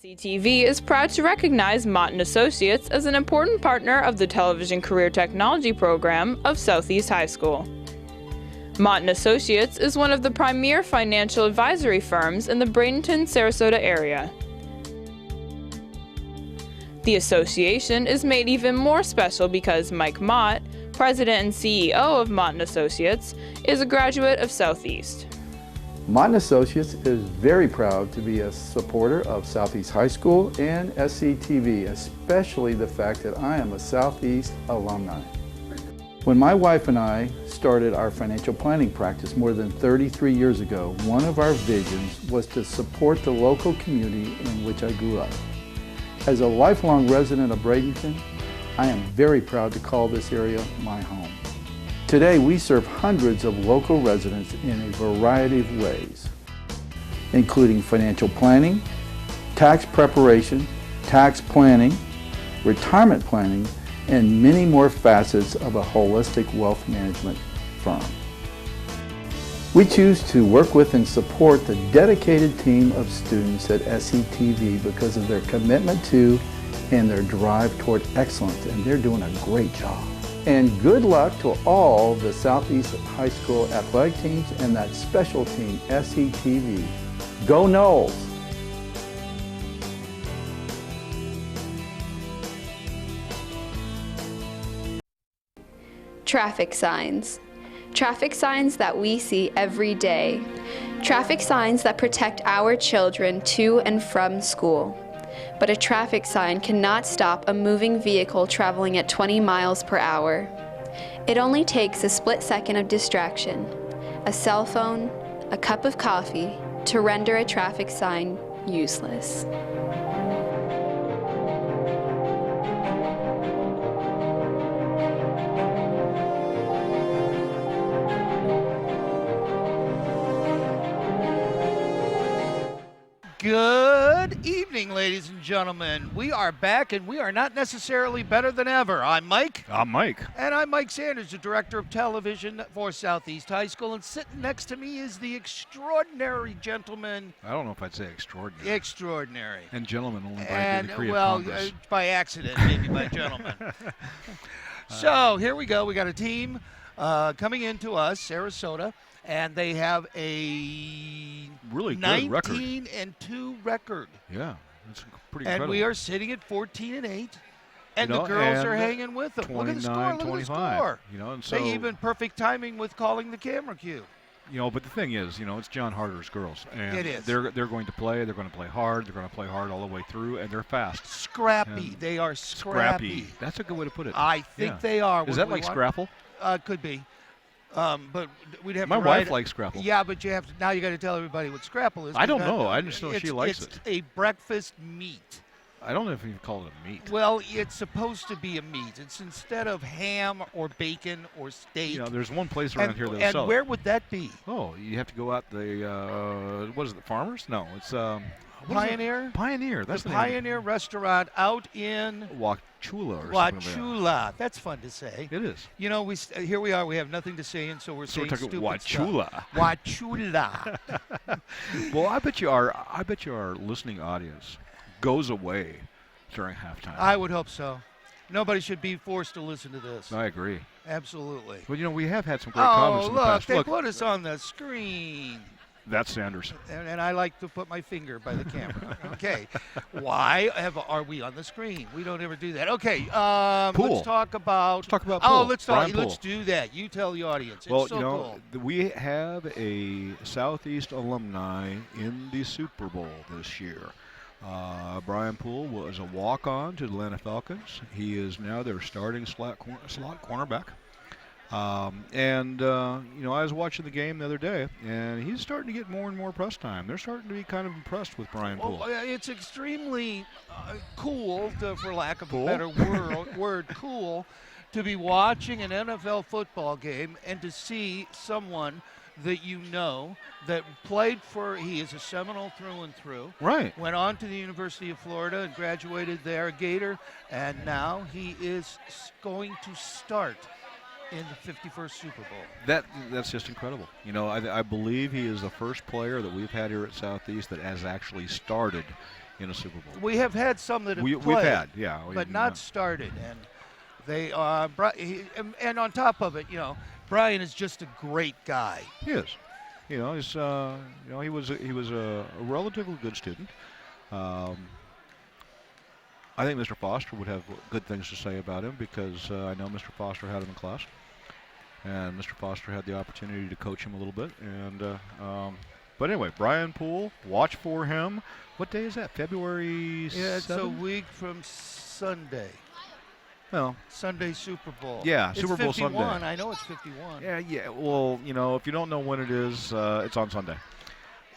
SETV is proud to recognize Mott & Associates as an important partner of the Television Career Technology program of Southeast High School. Mott & Associates is one of the premier financial advisory firms in the Bradenton-Sarasota area. The association is made even more special because Mike Mott, president and CEO of Mott & Associates, is a graduate of Southeast. Mott & Associates is very proud to be a supporter of Southeast High School and SCTV, especially the fact that I am a Southeast alumni. When my wife and I started our financial planning practice more than 33 years ago, one of our visions was to support the local community in which I grew up. As a lifelong resident of Bradenton, I am very proud to call this area my home. Today, we serve hundreds of local residents in a variety of ways, including financial planning, tax preparation, tax planning, retirement planning, and many more facets of a holistic wealth management firm. We choose to work with and support the dedicated team of students at SETV because of their commitment to and their drive toward excellence, and they're doing a great job. And good luck to all the Southeast High School athletic teams and that special team, SETV. Go Noles! Traffic signs. Traffic signs that we see every day. Traffic signs that protect our children to and from school. But a traffic sign cannot stop a moving vehicle traveling at 20 miles per hour. It only takes a split second of distraction, a cell phone, a cup of coffee, to render a traffic sign useless. Good evening, ladies and gentlemen. We are back, and we are not necessarily better than ever. I'm Mike. I'm Mike. And I'm Mike Sanders, the director of television for Southeast High School. And sitting next to me is the extraordinary gentleman. I don't know if I'd say extraordinary. Extraordinary. And gentleman only by And, the decree well, of Congress. by accident, maybe by gentleman. So here we go. We got a team coming into us, Sarasota, and they have a Really good record. 19-2 record. Yeah, that's pretty And incredible. we are sitting at 14-8. And You know, the girls and are hanging with them. Look at the score. Look at the 29-25. score. You know, and so They even perfect timing with calling the camera cue. you know, but the thing is, you know, it's John Harder's girls, and It is. they're going to play. They're going to play hard. They're going to play hard all the way through, and they're fast. Scrappy. And They are scrappy. That's a good way to put it. I think Yeah. they are. Is Would that we like want- Scrapple? Could be. But we'd have My to wife write likes Scrapple. Yeah, but you have to. Now you got to tell everybody what Scrapple is. I don't 'cause know. I just know she likes it's it. a breakfast meat. I don't know if you can call it a meat. Well, it's supposed to be a meat. It's instead of ham or bacon or steak. You know, there's one place around and here that and sells. where would that be? Oh, you have to go out the what is it? The Farmers? No, it's what is it? Pioneer? Pioneer. That's The the name. Pioneer Restaurant out in Wauchula or something like that. Wauchula. That's fun to say. It is. You know, here we are. We have nothing to say, and so we're So we're saying talking stupid Wauchula. stuff. Wauchula. Well, I bet you our listening audience goes away during halftime. I would hope so. Nobody should be forced to listen to this. I agree. Absolutely. But you know, we have had some great comments Oh, in the look, past. they Look, put us on the screen. that's Sanders. And I like to put my finger by the camera. Okay. Why are we on the screen? We don't ever do that. Okay. Pool. Let's talk about. Let's talk about Oh, pool. let's talk. Brian Let's Pool. do that. You tell the audience. Well, It's so you know, cool. we have a Southeast alumni in the Super Bowl this year. Brian Poole was a walk-on to the Atlanta Falcons. He is now their starting slot cornerback. You know, I was watching the game the other day, and he's starting to get more and more press time. They're starting to be kind of impressed with Brian Poole. Well, it's extremely cool, for lack of Cool? a better word, cool, to be watching an NFL football game and to see someone that you know that played for. He is a Seminole through and through. Right. Went on to the University of Florida and graduated there, a Gator, and now he is going to start in the 51st Super Bowl. That's just incredible. You know, I believe he is the first player that we've had here at Southeast that has actually started in a Super Bowl. We have had some that have We've played, had, yeah. but not started. And they are, and on top of it, you know, Brian is just a great guy. He is. You know, he's you know, he was a relatively good student. I think Mr. Foster would have good things to say about him because I know Mr. Foster had him in class, and Mr. Foster had the opportunity to coach him a little bit. And but anyway, Brian Poole, watch for him. What day is that? February 7th? Yeah, it's a week from Sunday. Well, Sunday Super Bowl. Yeah, it's Super Bowl 51. Sunday. I know it's 51. yeah. Well, you know, if you don't know when it is, it's on Sunday.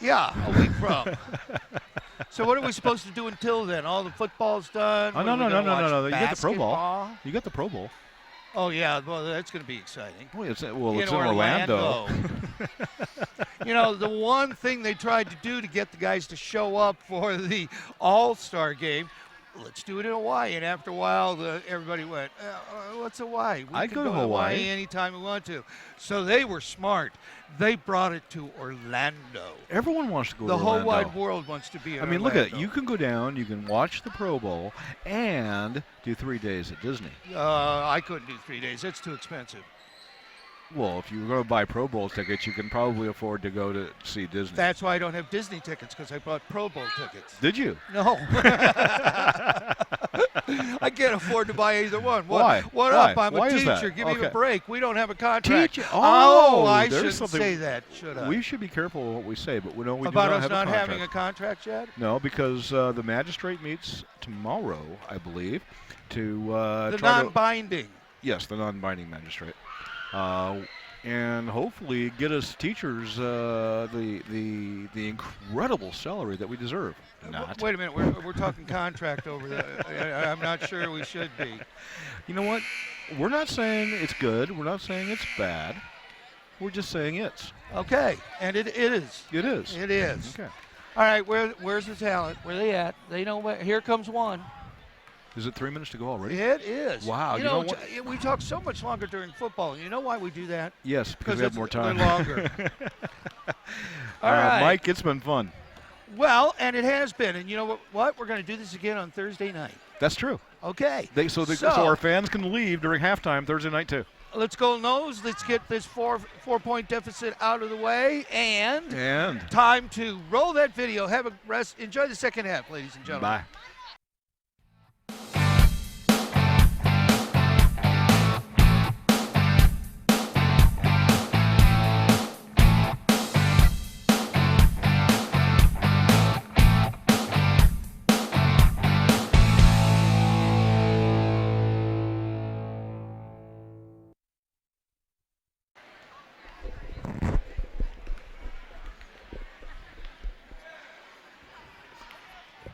Yeah, a week from. So what are we supposed to do until then? All the football's done? Oh, What, no. are we gonna watch You get the Pro Bowl. basketball? You got the Pro Bowl. Oh, yeah. Well, that's going to be exciting. Well, it's in In Orlando. You know, the one thing they tried to do to get the guys to show up for the All-Star game, let's do it in Hawaii. And after a while, everybody went, what's Hawaii? We I'd can go to Hawaii. anytime we want to. So they were smart. They brought it to Orlando. Everyone wants to go The to whole Orlando. wide world wants to be in I mean, look at it. Orlando. You can go down, you can watch the Pro Bowl, and do 3 days at Disney. I couldn't do 3 days. That's too expensive. Well, if you were going to buy Pro Bowl tickets, you can probably afford to go to see Disney. That's why I don't have Disney tickets, because I bought Pro Bowl tickets. Did you? No. I can't afford to buy either one. Why? What Why? up? I'm Why a is teacher. that? Give me Okay. a break. We don't have a contract. Teacher. I there's shouldn't something. say that, should I? We should be careful what we say, but we know we About do not us have not a contract. having a contract yet? No, because the magistrate meets tomorrow, I believe, to The try to. non-binding. Yes, the non-binding magistrate, and hopefully get us teachers the incredible salary that we deserve. Not. Wait a minute. We're talking contract over there. I'm not sure we should be. You know what? We're not saying it's good. We're not saying it's bad. We're just saying it's. Okay. And it is. It is. It is. Okay. All right, where's the talent? Where they at? They know where. Here comes one. Is it 3 minutes to go already? It is. Wow. You know what? We talk so much longer during football. You know why we do that? Yes, because we have more time. They're longer. All right. Mike, it's been fun. Well, and it has been. And you know what? We're going to do this again on Thursday night. That's true. Okay. So our fans can leave during halftime Thursday night too. Let's go Noles. Let's get this four-point deficit out of the way. And time to roll that video. Have a rest. Enjoy the second half, ladies and gentlemen. Bye.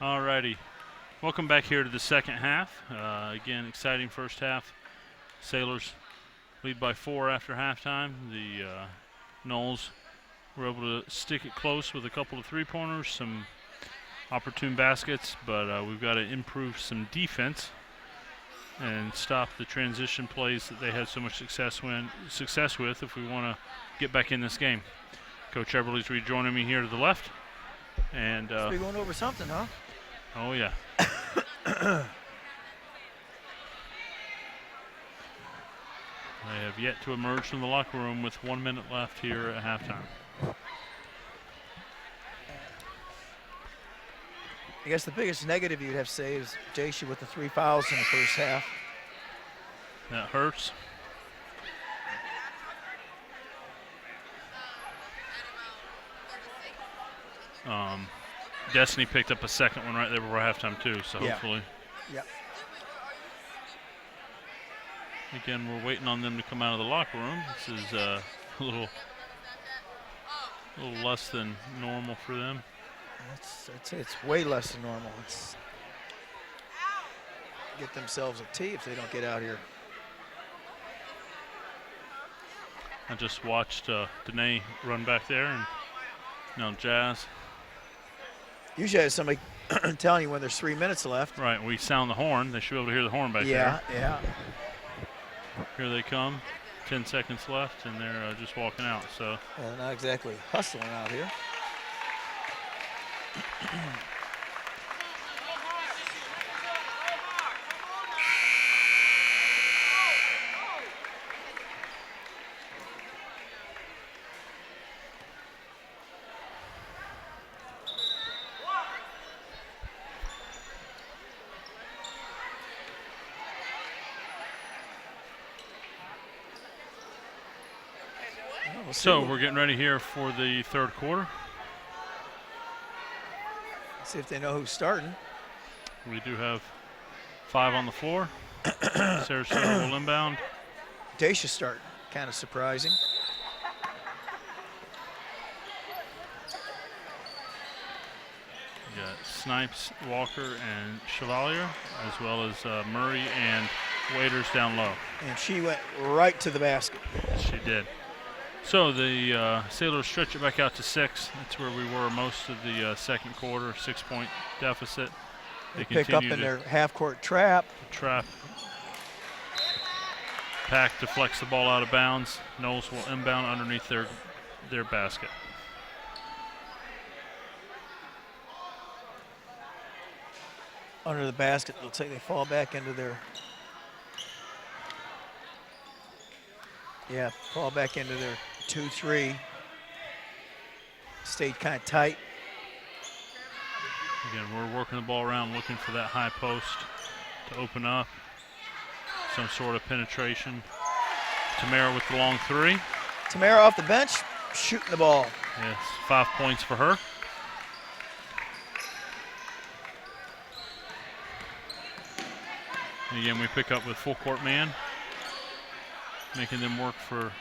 Alrighty, welcome back here to the second half. Again, exciting first half. Sailors lead by 4 after halftime. The Noles were able to stick it close with a couple of three-pointers, some opportune baskets, but we've got to improve some defense and stop the transition plays that they had so much success with if we want to get back in this game. Coach Eberle's rejoining me here to the left. And we're going over something, huh? Oh, yeah. They have yet to emerge from the locker room with 1 minute left here at halftime. I guess the biggest negative you'd have to say is Dacia with the 3 fouls in the first half. That hurts. Destiny picked up a second one right there before halftime too, so hopefully. Yep. Again, we're waiting on them to come out of the locker room. This is a little less than normal for them. I'd say it's way less than normal. It's get themselves a tee if they don't get out here. I just watched Danae run back there, and now Jazz. Usually have somebody telling you when there's 3 minutes left. Right, we sound the horn. They should be able to hear the horn back there. Yeah. Here they come. 10 seconds left, and they're just walking out. So not exactly hustling out here. So we're getting ready here for the third quarter. See if they know who's starting. We do have 5 on the floor. Sarasota will inbound. Dacia starting, kind of surprising. We got Snipes, Walker, and Chevalier, as well as Murray and Waiters down low. And she went right to the basket. She did. So the Sailors stretch it back out to 6. That's where we were most of the second quarter, 6-point deficit. They pick up in their half-court trap. Pack deflects the ball out of bounds. Noles will inbound underneath their basket. Under the basket, looks like they fall back into their fall back into their 2-3. Stayed kind of tight. Again, we're working the ball around, looking for that high post to open up. Some sort of penetration. Tamara with the long 3. Tamara off the bench, shooting the ball. Yes, 5 points for her. And again, we pick up with full court man, making them work for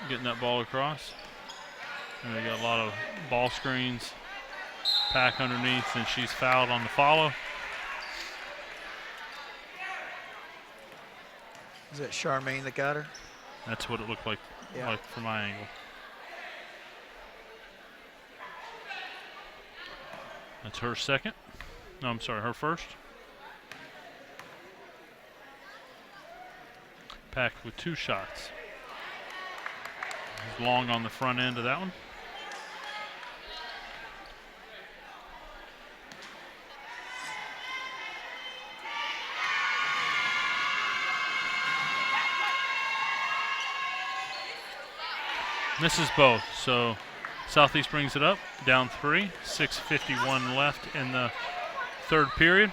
getting that ball across. And they got a lot of ball screens. Pack underneath, and she's fouled on the follow. Is that Charmaine that got her? That's what it looked like, from my angle. That's her second. No, I'm sorry, her first. Pack with 2 shots. He's long on the front end of that one. Misses both, so Southeast brings it up, down 3, 6:51 left in the third period.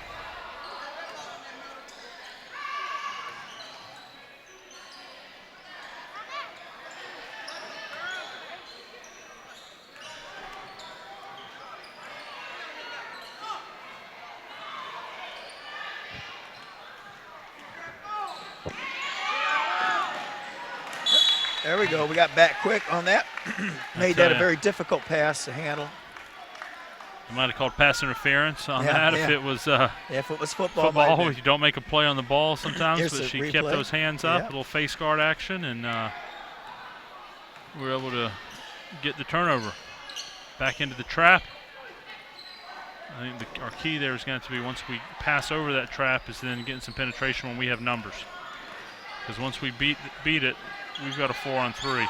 There we go. We got back quick on that. Made that a very difficult pass to handle. I might have called pass interference on that if it was football. You don't make a play on the ball sometimes, Here's but the she replay. kept those hands up, a little face guard action, and we were able to get the turnover. Back into the trap. I think our key there is going to be once we pass over that trap is then getting some penetration when we have numbers. Because once we beat it, we've got a 4-on-3.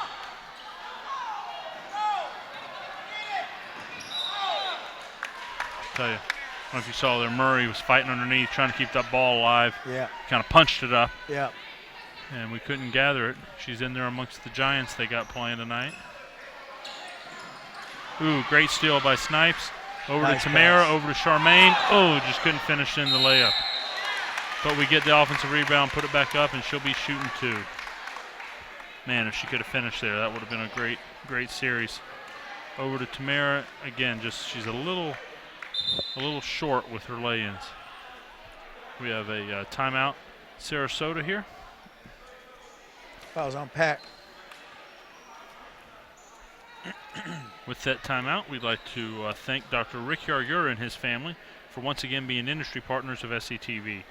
Tell you, I don't know if you saw there, Murray was fighting underneath, trying to keep that ball alive. Yeah. Kind of punched it up. Yeah. And we couldn't gather it. She's in there amongst the Giants they got playing tonight. Ooh, great steal by Snipes. Over to Tamara, over to Charmaine. Oh, just couldn't finish in the layup. But we get the offensive rebound, put it back up, and she'll be shooting 2. Man, if she could have finished there, that would have been a great, great series. Over to Tamara again. Just she's a little short with her lay-ins. We have a timeout, Sarasota here. Fouls on Pack. With that timeout, we'd like to thank Dr. Rick Yargura and his family for once again being industry partners of SCTV.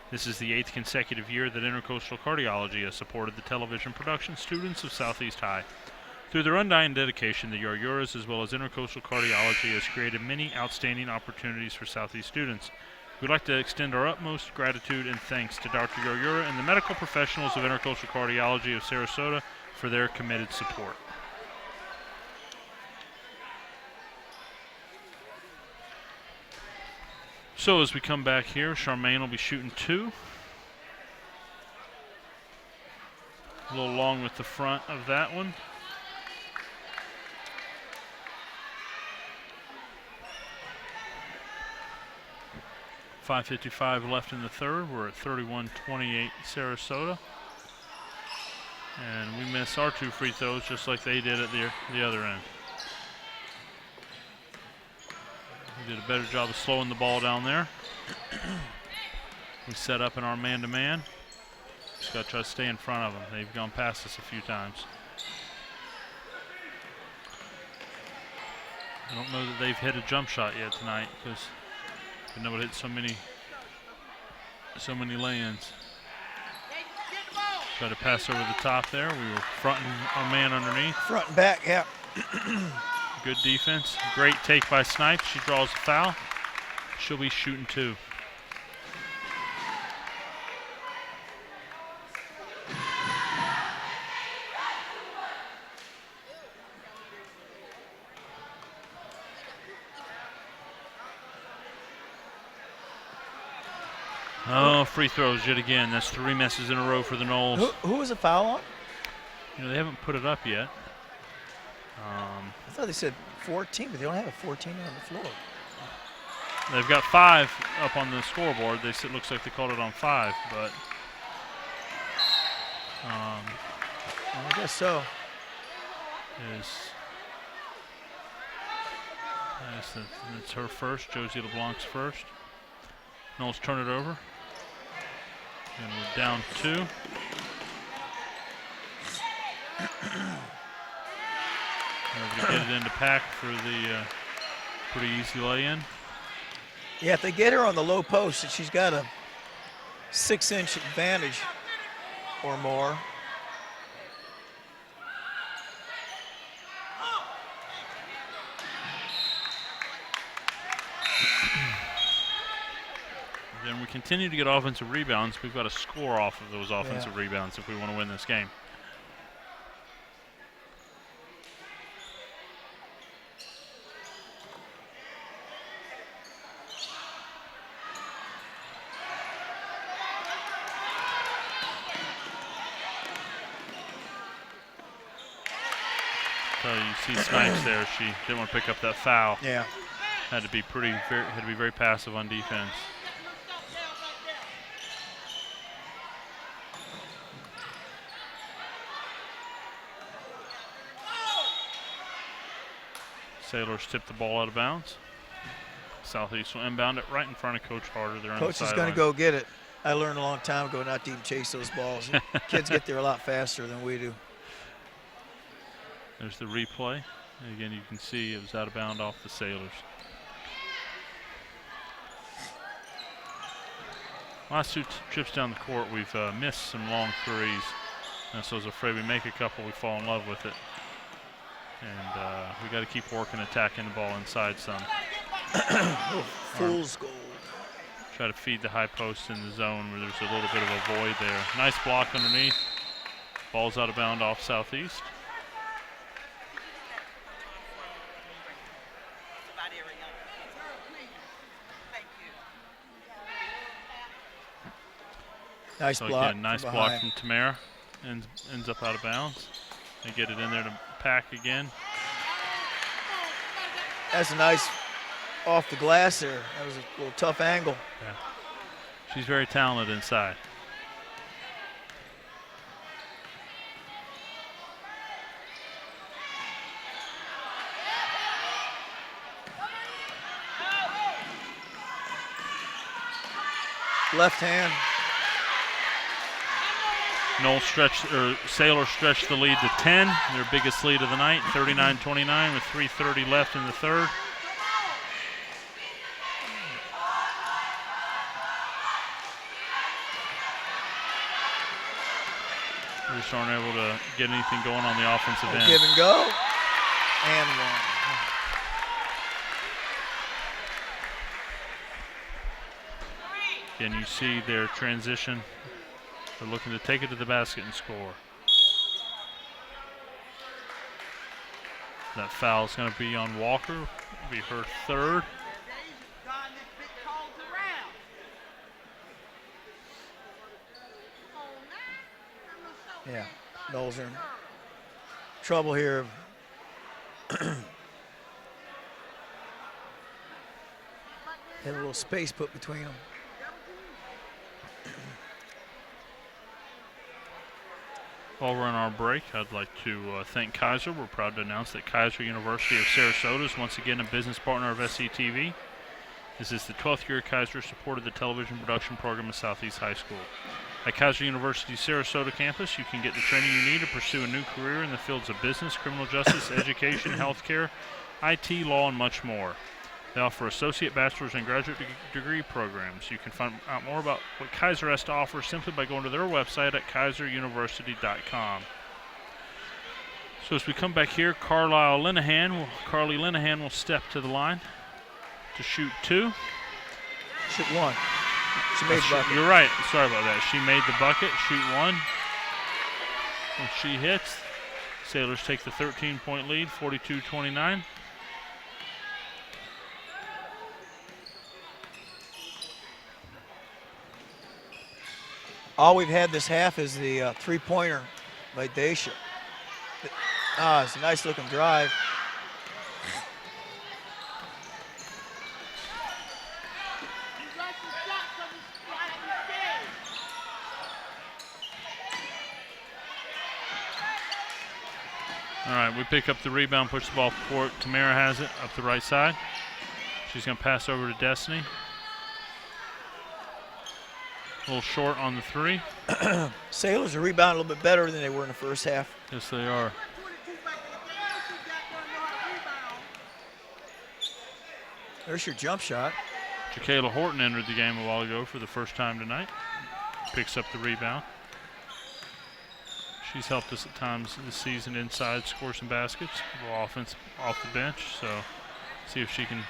This is the 8th consecutive year that Intercoastal Cardiology has supported the television production students of Southeast High. Through their undying dedication, the Yarguras as well as Intercoastal Cardiology has created many outstanding opportunities for Southeast students. We'd like to extend our utmost gratitude and thanks to Dr. Yargura and the medical professionals of Intercoastal Cardiology of Sarasota for their committed support. So as we come back here, Charmaine will be shooting 2. A little long with the front of that one. .555 left in the third. We're at 31-28 Sarasota. And we miss our 2 free throws just like they did at the other end. We did a better job of slowing the ball down there. We set up in our man-to-man. Just got to try to stay in front of them. They've gone past us a few times. I don't know that they've hit a jump shot yet tonight because they've never hit so many lay-ins. Try to pass over the top there. We were fronting our man underneath. Front and back, yeah. Good defense. Great take by Snipes. She draws a foul. She'll be shooting 2. Oh, free throws yet again. That's 3 misses in a row for the Noles. Who was a foul on? You know, they haven't put it up yet. I thought they said 14, but they don't have a 14 on the floor. They've got 5 up on the scoreboard. They said, looks like they called it on 5, but I guess so. It's her first. Josie LeBlanc's first. Knowles turn it over, and we're down 2. We're going to get it into Pack for the pretty easy lay-in. Yeah, if they get her on the low post, she's got a 6-inch advantage or more. we continue to get offensive rebounds, we've got to score off of those offensive rebounds if we want to win this game. So you see Snipes there. She didn't want to pick up that foul. Yeah. Had to be very passive on defense. Sailors tip the ball out of bounds. Southeast will inbound it right in front of Coach Harder. They're on Coach the is going sideline. to go get it. I learned a long time ago not to even chase those balls. Kids get there a lot faster than we do. There's the replay. And again, you can see it was out of bounds off the Sailors. Last two trips down the court, we've missed some long threes. And so I was afraid we make a couple, we fall in love with it. And we got to keep working, attacking the ball inside some. Fool's gold. Try to feed the high post in the zone where there's a little bit of a void there. Nice block underneath. Ball's out of bounds off Southeast. Nice So block. again, nice block from Tamara. Ends up out of bounds. They get it in there to Pack again. That's a nice off the glass there. That was a little tough angle. Yeah. She's very talented inside. Left hand. Sailors stretched the lead to 10, their biggest lead of the night, 39-29 with 3:30 left in the third. We just aren't able to get anything going on the offensive end. Give and go. And one. Again, you see their transition. They're looking to take it to the basket and score. That foul is going to be on Walker. It'll be her third. Yeah, Knowles are in trouble here. Had a little space put between them. While we're on our break, I'd like to thank Kaiser. We're proud to announce that Kaiser University of Sarasota is once again a business partner of SCTV. This is the 12th year Kaiser supported the television production program at Southeast High School. At Kaiser University's Sarasota campus, you can get the training you need to pursue a new career in the fields of business, criminal justice, education, healthcare, IT, law, and much more. They offer associate, bachelor's, and graduate degree programs. You can find out more about what Kaiser has to offer simply by going to their website at kaiseruniversity.com. So as we come back here, Carly Linehan will step to the line to shoot two. Shoot one. She made the bucket. You're right. Sorry about that. She made the bucket. Shoot one. When she hits, Sailors take the 13-point lead, 42-29. All we've had this half is the three-pointer by Dacia. It's a nice-looking drive. All right, we pick up the rebound, push the ball forward. Tamara has it up the right side. She's going to pass over to Destiny. A little short on the three. Sailors are rebounding a little bit better than they were in the first half. Yes, they are. There's your jump shot. Jacayla Horton entered the game a while ago for the first time tonight. Picks up the rebound. She's helped us at times this season inside, score some baskets. A little offense off the bench, so see if she can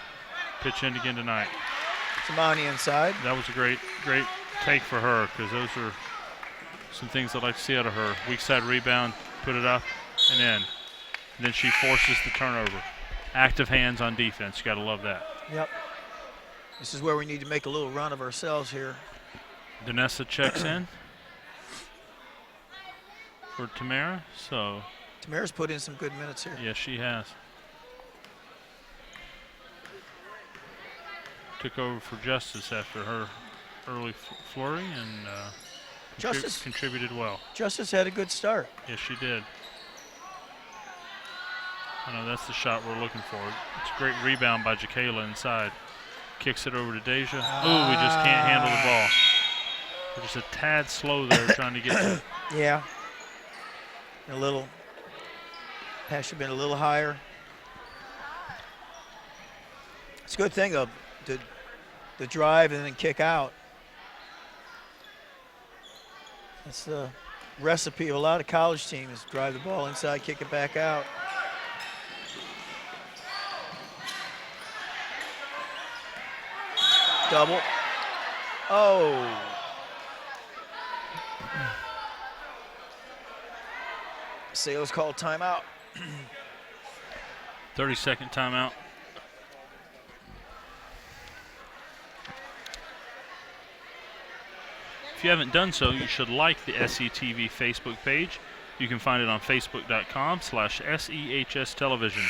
pitch in again tonight. Tamani inside. That was a great take for her, because those are some things I'd like to see out of her. Weak side rebound, put it up and in. And then she forces the turnover. Active hands on defense. You got to love that. Yep. This is where we need to make a little run of ourselves here. Danessa checks in for Tamara. So Tamara's put in some good minutes here. yes, she has. Took over for Justice after her early flurry and Justice contributed well. Justice had a good start. Yes, she did. I know that's the shot we're looking for. It's a great rebound by Jacayla inside. Kicks it over to Deja. Ooh, we just can't handle the ball. We're just a tad slow there trying to get to it. Yeah. Pass should have been a little higher. It's a good thing of the drive and then kick out. That's the recipe of a lot of college teams. Drive the ball inside, kick it back out. Double. Oh. 'Sale's called timeout. 30-second timeout. If you haven't done so, you should like the SETV Facebook page. You can find it on facebook.com/SEHS Television.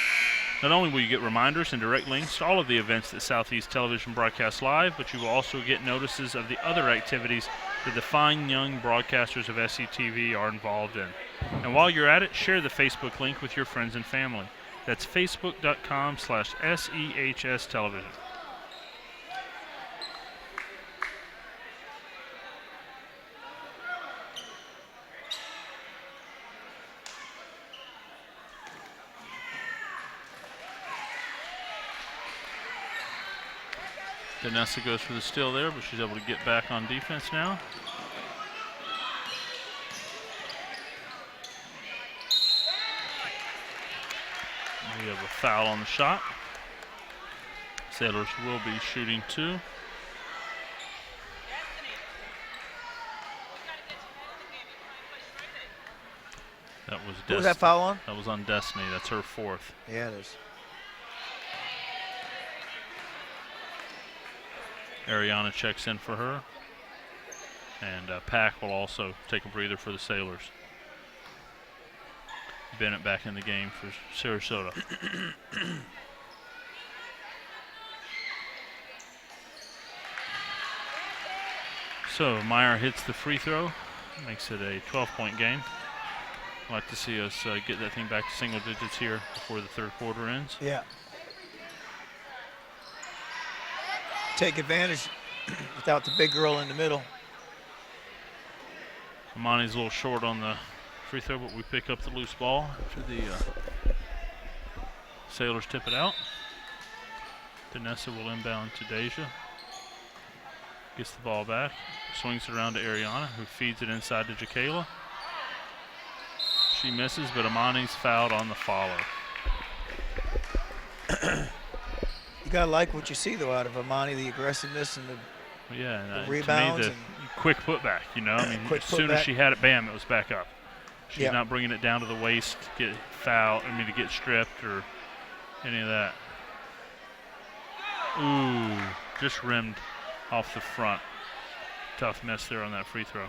Not only will you get reminders and direct links to all of the events that Southeast Television broadcasts live, but you will also get notices of the other activities that the fine young broadcasters of SETV are involved in. And while you're at it, share the Facebook link with your friends and family. That's facebook.com/SEHS Television. Danessa goes for the steal there, but she's able to get back on defense now. We have a foul on the shot. Sailors will be shooting 2. That was Who was that foul on? That was on Destiny. That's her 4th. Yeah, it is. Ariana checks in for her. And Pack will also take a breather for the Sailors. Bennett back in the game for Sarasota. So Meyer hits the free throw, makes it a 12-point game. I'd like to see us get that thing back to single digits here before the third quarter ends. Yeah. Take advantage without the big girl in the middle. Amani's a little short on the free throw, but we pick up the loose ball after the Sailors tip it out. Danessa will inbound to Deja. Gets the ball back, swings it around to Ariana, who feeds it inside to Jacayla. She misses, but Amani's fouled on the follow. You gotta like what you see though out of Amani, the aggressiveness and the rebounds. To me, the quick putback, you know. I mean, quick as soon as she had it, bam, it was back up. She's Yeah. not bringing it down to the waist to get fouled, to get stripped or any of that. Ooh, just rimmed off the front. Tough miss there on that free throw.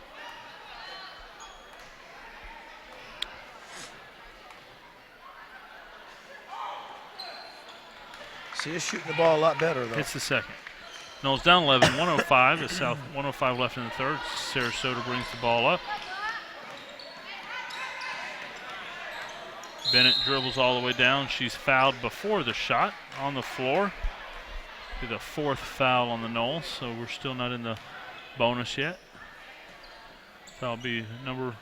See us shooting the ball a lot better though. Hits the second. Knowles down 11, 105. It's South 105 left in the third. Sarasota brings the ball up. Bennett dribbles all the way down. She's fouled before the shot on the floor. Be the 4th foul on the Knowles, so we're still not in the bonus yet. That'll be number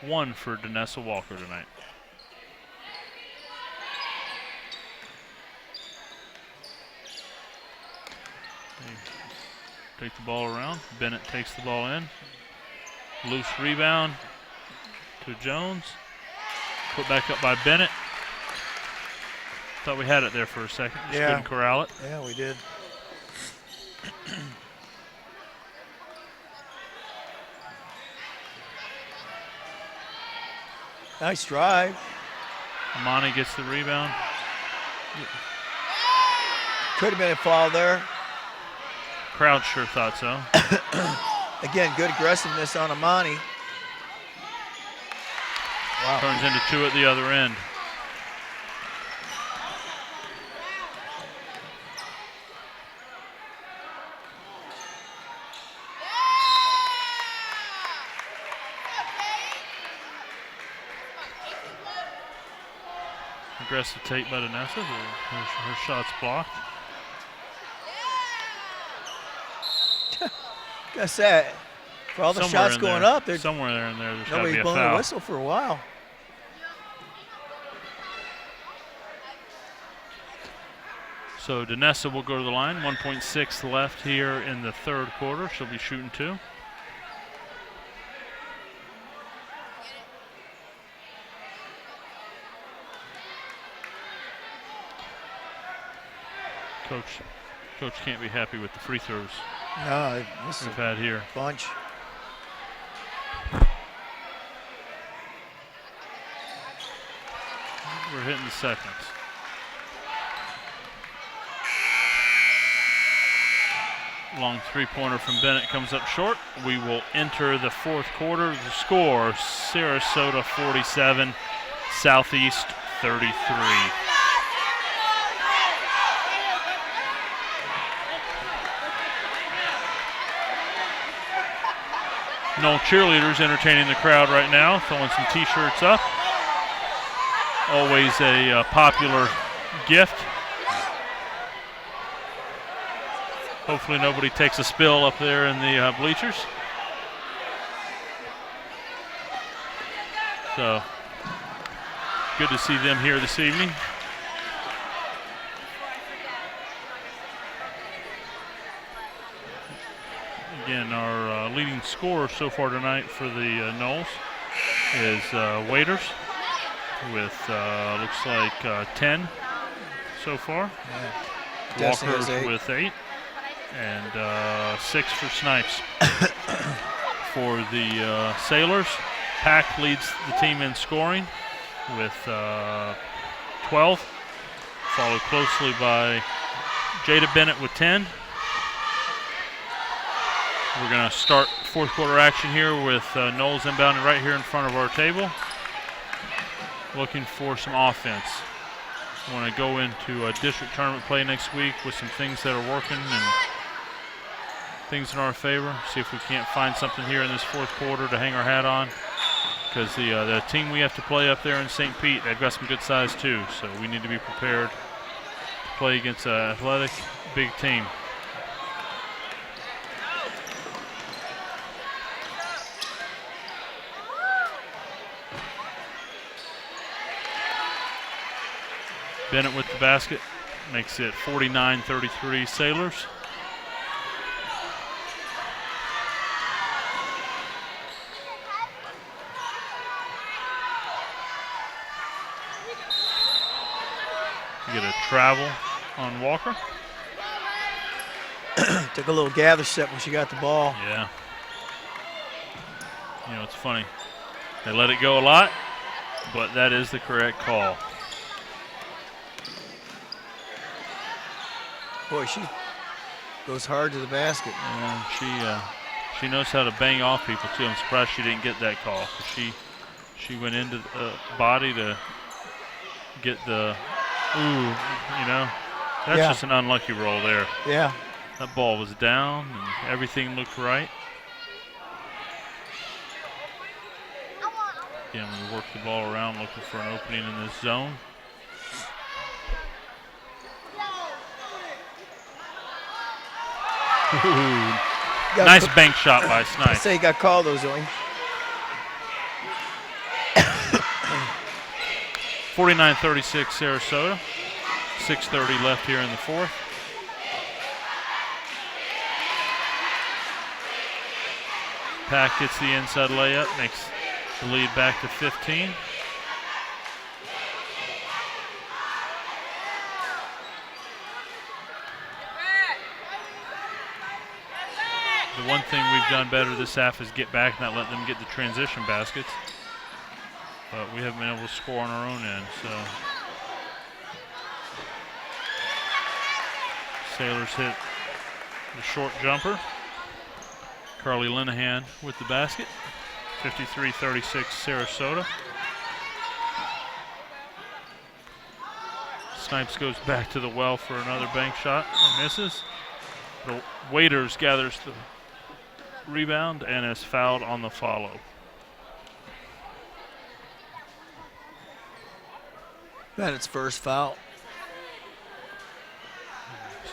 1 for Danessa Walker tonight. They take the ball around. Bennett takes the ball in. Loose rebound to Jones. Put back up by Bennett. Thought we had it there for a second. Just couldn't corral it. Yeah, we did. Nice drive. Amani gets the rebound. Could have been a foul there. Crowd sure thought so. Again, good aggressiveness on Amani. Wow. Turns into 2 at the other end. Aggressive take by Danessa. Her shot's blocked. Gotta say, for all the shots going up, somewhere there in there's got to be nobody's a blown foul. the whistle for a while. So Danessa will go to the line. 1.6 left here in the third quarter. She'll be shooting 2. Coach can't be happy with the free throws No, this is we've had here. Bunch. We're hitting the seconds. Long three-pointer from Bennett comes up short. We will enter the fourth quarter. The score, Sarasota 47, Southeast 33. Knoll cheerleaders entertaining the crowd right now, throwing some t-shirts up. Always a popular gift. Hopefully nobody takes a spill up there in the bleachers. So, good to see them here this evening. Again, our leading scorer so far tonight for the Knolls is Waiters with looks like 10 so far. Yeah. Walker's with 8 and 6 for Snipes. For the Sailors, Pack leads the team in scoring with 12, followed closely by Jada Bennett with 10. We're going to start fourth quarter action here with Knowles inbounding right here in front of our table. Looking for some offense. Want to go into a district tournament play next week with some things that are working and things in our favor. See if we can't find something here in this fourth quarter to hang our hat on. Because the team we have to play up there in St. Pete, they've got some good size too. So we need to be prepared to play against an athletic, big team. Bennett with the basket makes it 49-33 Sailors. You get a travel on Walker. Took a little gather step when she got the ball. Yeah. You know, it's funny. They let it go a lot, but that is the correct call. Boy, she goes hard to the basket. Yeah, she knows how to bang off people too. I'm surprised she didn't get that call. She went into the body to get the you know. That's just an unlucky roll there. Yeah. That ball was down and everything looked right. Again, we work the ball around looking for an opening in this zone. Nice bank shot by Snipes. I say he got called though, Zoe. 49-36 Sarasota. 6:30 left here in the fourth. Pack gets the inside layup, makes the lead back to 15. The one thing we've done better this half is get back, not let them get the transition baskets. But we haven't been able to score on our own end, so. Sailors hit the short jumper. Carly Linehan with the basket. 53-36 Sarasota. Snipes goes back to the well for another bank shot and misses. The Waiters gathers the rebound and is fouled on the follow. Bennett's first foul.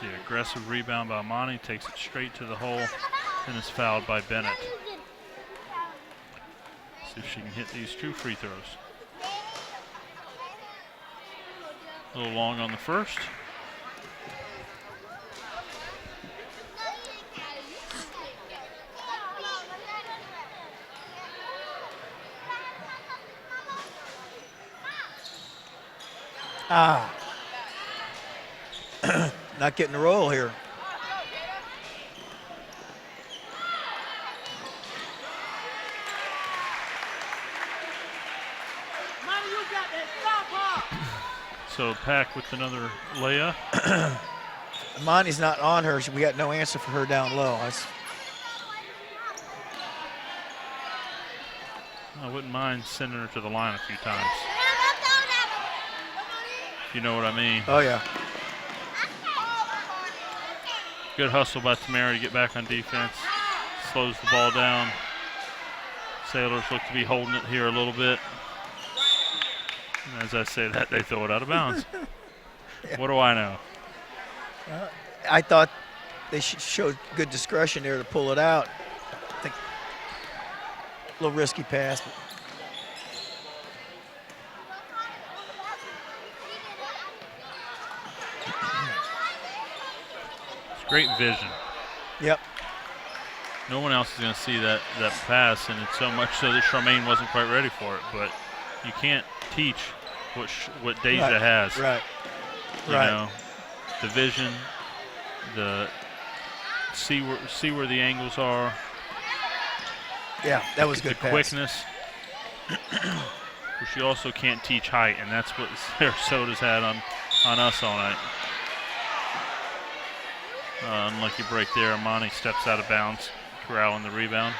See, aggressive rebound by Monty, takes it straight to the hole and is fouled by Bennett. See if she can hit these 2 free throws. A little long on the first. Not getting the roll here. So Pack with another layup. Monty's not on her. We got no answer for her down low. I wouldn't mind sending her to the line a few times. If you know what I mean. Oh, yeah. Good hustle by Tamara to get back on defense. Slows the ball down. Sailors look to be holding it here a little bit. And as I say that, they throw it out of bounds. Yeah. What do I know? I thought they showed good discretion there to pull it out. I think a little risky pass. But it's great vision. Yep. No one else is going to see that pass, and it's so much so that Charmaine wasn't quite ready for it. But you can't teach what Deja has. Right. You know, the vision, the see where the angles are. Yeah, that was good the pass. Quickness. Which you also can't teach height, and that's what Sarasota's had on us all night. Unlucky break there. Amani steps out of bounds, corralling the rebound.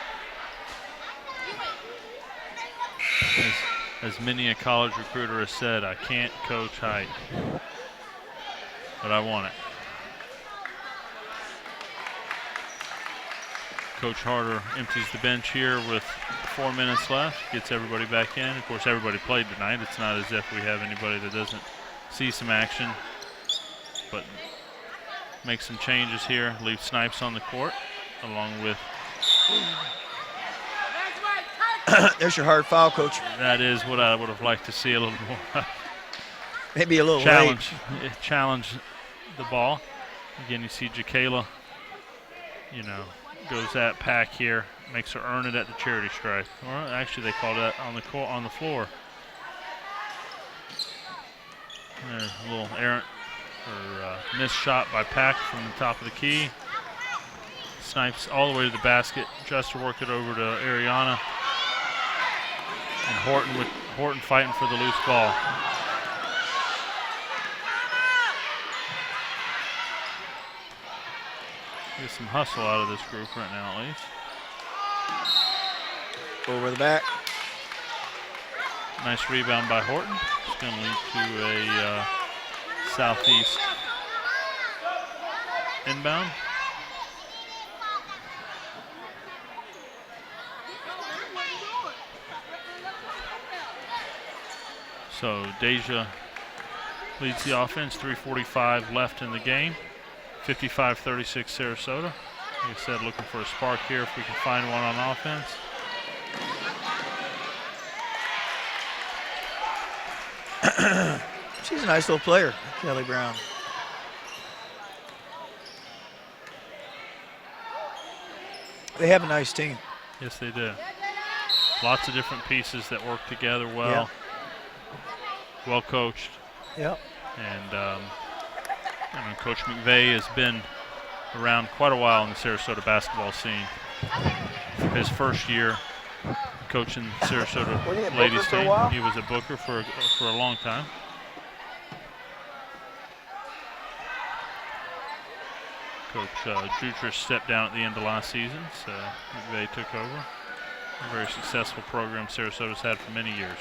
As many a college recruiter has said, I can't coach height, but I want it. Coach Harder empties the bench here with 4 minutes left, gets everybody back in. Of course, everybody played tonight. It's not as if we have anybody that doesn't see some action, but make some changes here. Leave Snipes on the court, along with there's your hard foul, Coach. that is what I would have liked to see a little more. Maybe a little challenge late. the ball. Again, you see Jakayla, goes at Pack here, makes her earn it at the charity stripe. Or actually, they called that on the floor. There's a little errant or missed shot by Pack from the top of the key. Snipes all the way to the basket, tries to work it over to Ariana. And Horton fighting for the loose ball. Get some hustle out of this group right now, at least. Over the back. Nice rebound by Horton. It's going to lead to a southeast inbound. So Deja leads the offense, 3:45 left in the game. 55-36 Sarasota. Like I said, looking for a spark here if we can find one on offense. She's a nice little player, Kelly Brown. They have a nice team. Yes, they do. Lots of different pieces that work together well. Yeah. Well coached. Yep. And Coach McVeigh has been around quite a while in the Sarasota basketball scene. His first year coaching Sarasota ladies team, he was a booker for a long time. Coach Jutris stepped down at the end of last season, so McVeigh took over. A very successful program Sarasota's had for many years.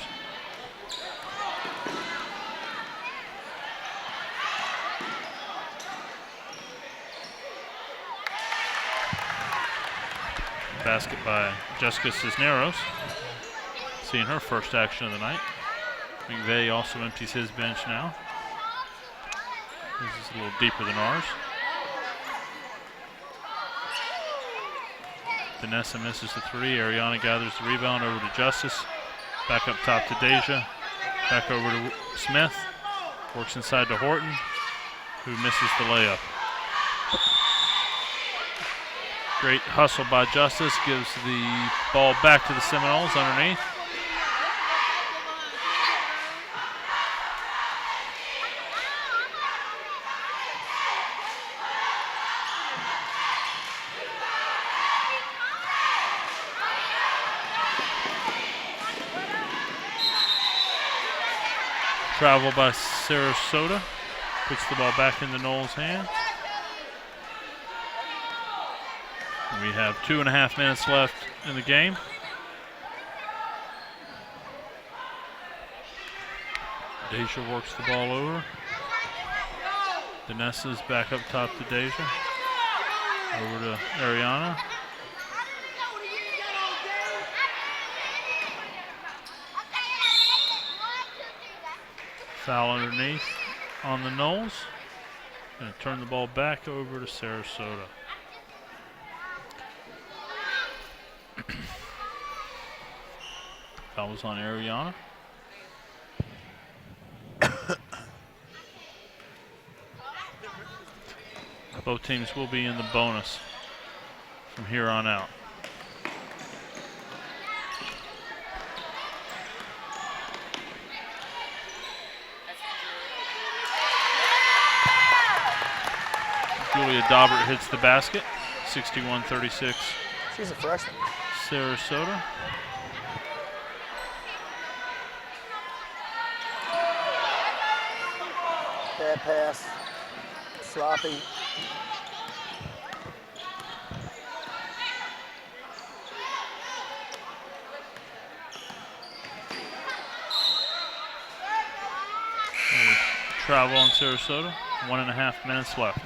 Basket by Jessica Cisneros, seeing her first action of the night. McVeigh also empties his bench now. This is a little deeper than ours. Vanessa misses the three. Ariana gathers the rebound over to Justice. Back up top to Deja. Back over to Smith. Works inside to Horton, who misses the layup. Great hustle by Justice. Gives the ball back to the Seminoles underneath. Travel by Sarasota, puts the ball back in the Noles' hands. And we have 2.5 minutes left in the game. Deja works the ball over. Vanessa's back up top to Deja. Over to Ariana. Foul underneath on the Noles. Going to turn the ball back over to Sarasota. Foul was on Ariana. Both teams will be in the bonus from here on out. Julia Daubert hits the basket, 61-36. She's a freshman. Sarasota. Bad pass. Sloppy. Travel on Sarasota. 1.5 minutes left.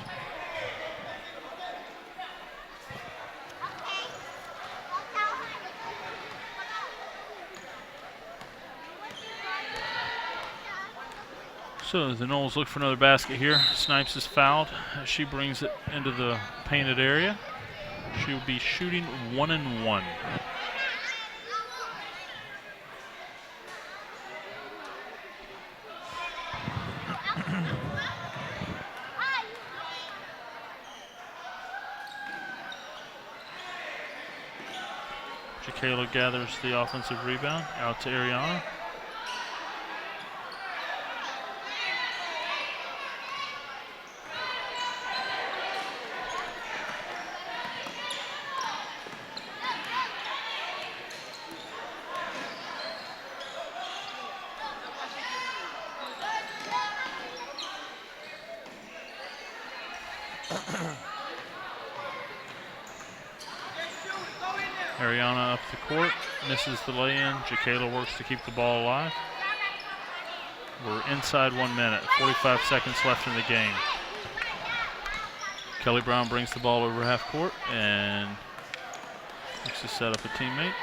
So the Noles look for another basket here. Snipes is fouled. She brings it into the painted area. She will be shooting 1-1. Jakayla gathers the offensive rebound out to Ariana. Ariana up the court, misses the lay-in. Jakayla works to keep the ball alive. We're inside 1 minute, 45 seconds left in the game. Kelly Brown brings the ball over half court and looks to set up a teammate.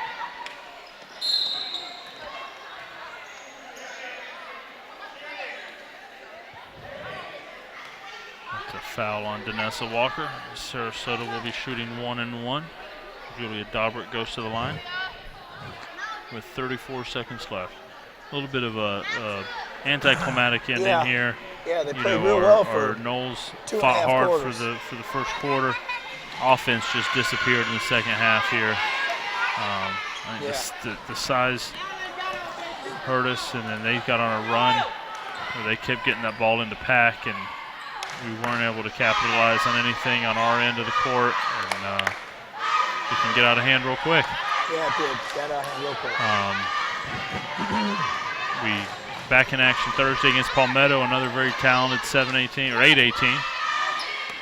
That's a foul on Danessa Walker. Sarasota will be shooting 1-1. Julia Daubert goes to the line with 34 seconds left. A little bit of a anticlimactic ending here. Yeah, they played real well for our Noles fought hard quarters. for the first quarter. Offense just disappeared in the second half here. I think the size hurt us, and then they got on a run where they kept getting that ball into pack, and we weren't able to capitalize on anything on our end of the court, and it can get out of hand real quick. Yeah, it did. Got out of hand real quick. We back in action Thursday against Palmetto, another very talented 7-18 or 8-18.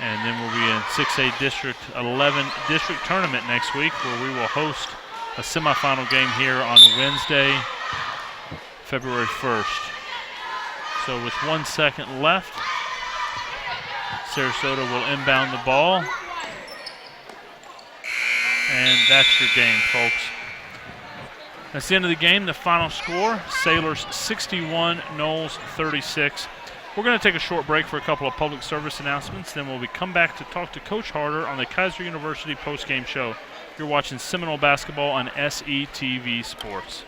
And then we'll be in 6A District 11 District Tournament next week, where we will host a semifinal game here on Wednesday, February 1st. So with 1 second left, Sarasota will inbound the ball. And that's your game, folks. That's the end of the game. The final score, Sailors 61, Knowles 36. We're going to take a short break for a couple of public service announcements. Then we'll come back to talk to Coach Harder on the Kaiser University postgame show. You're watching Seminole Basketball on SETV Sports.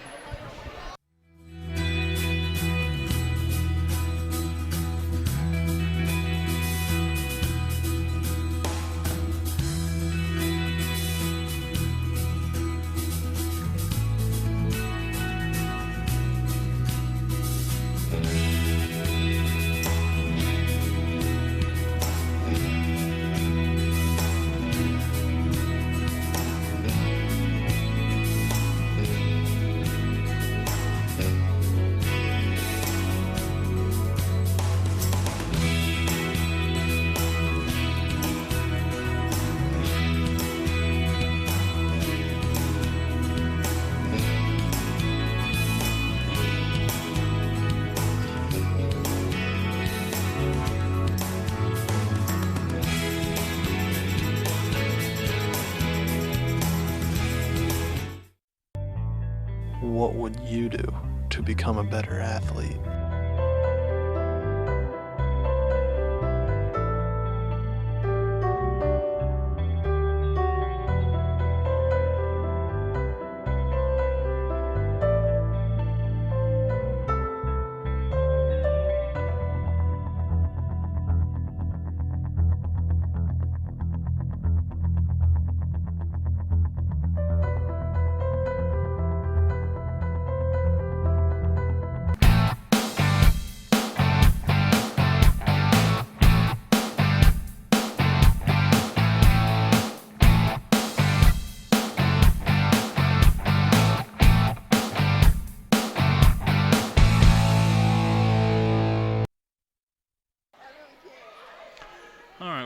What would you do to become a better athlete?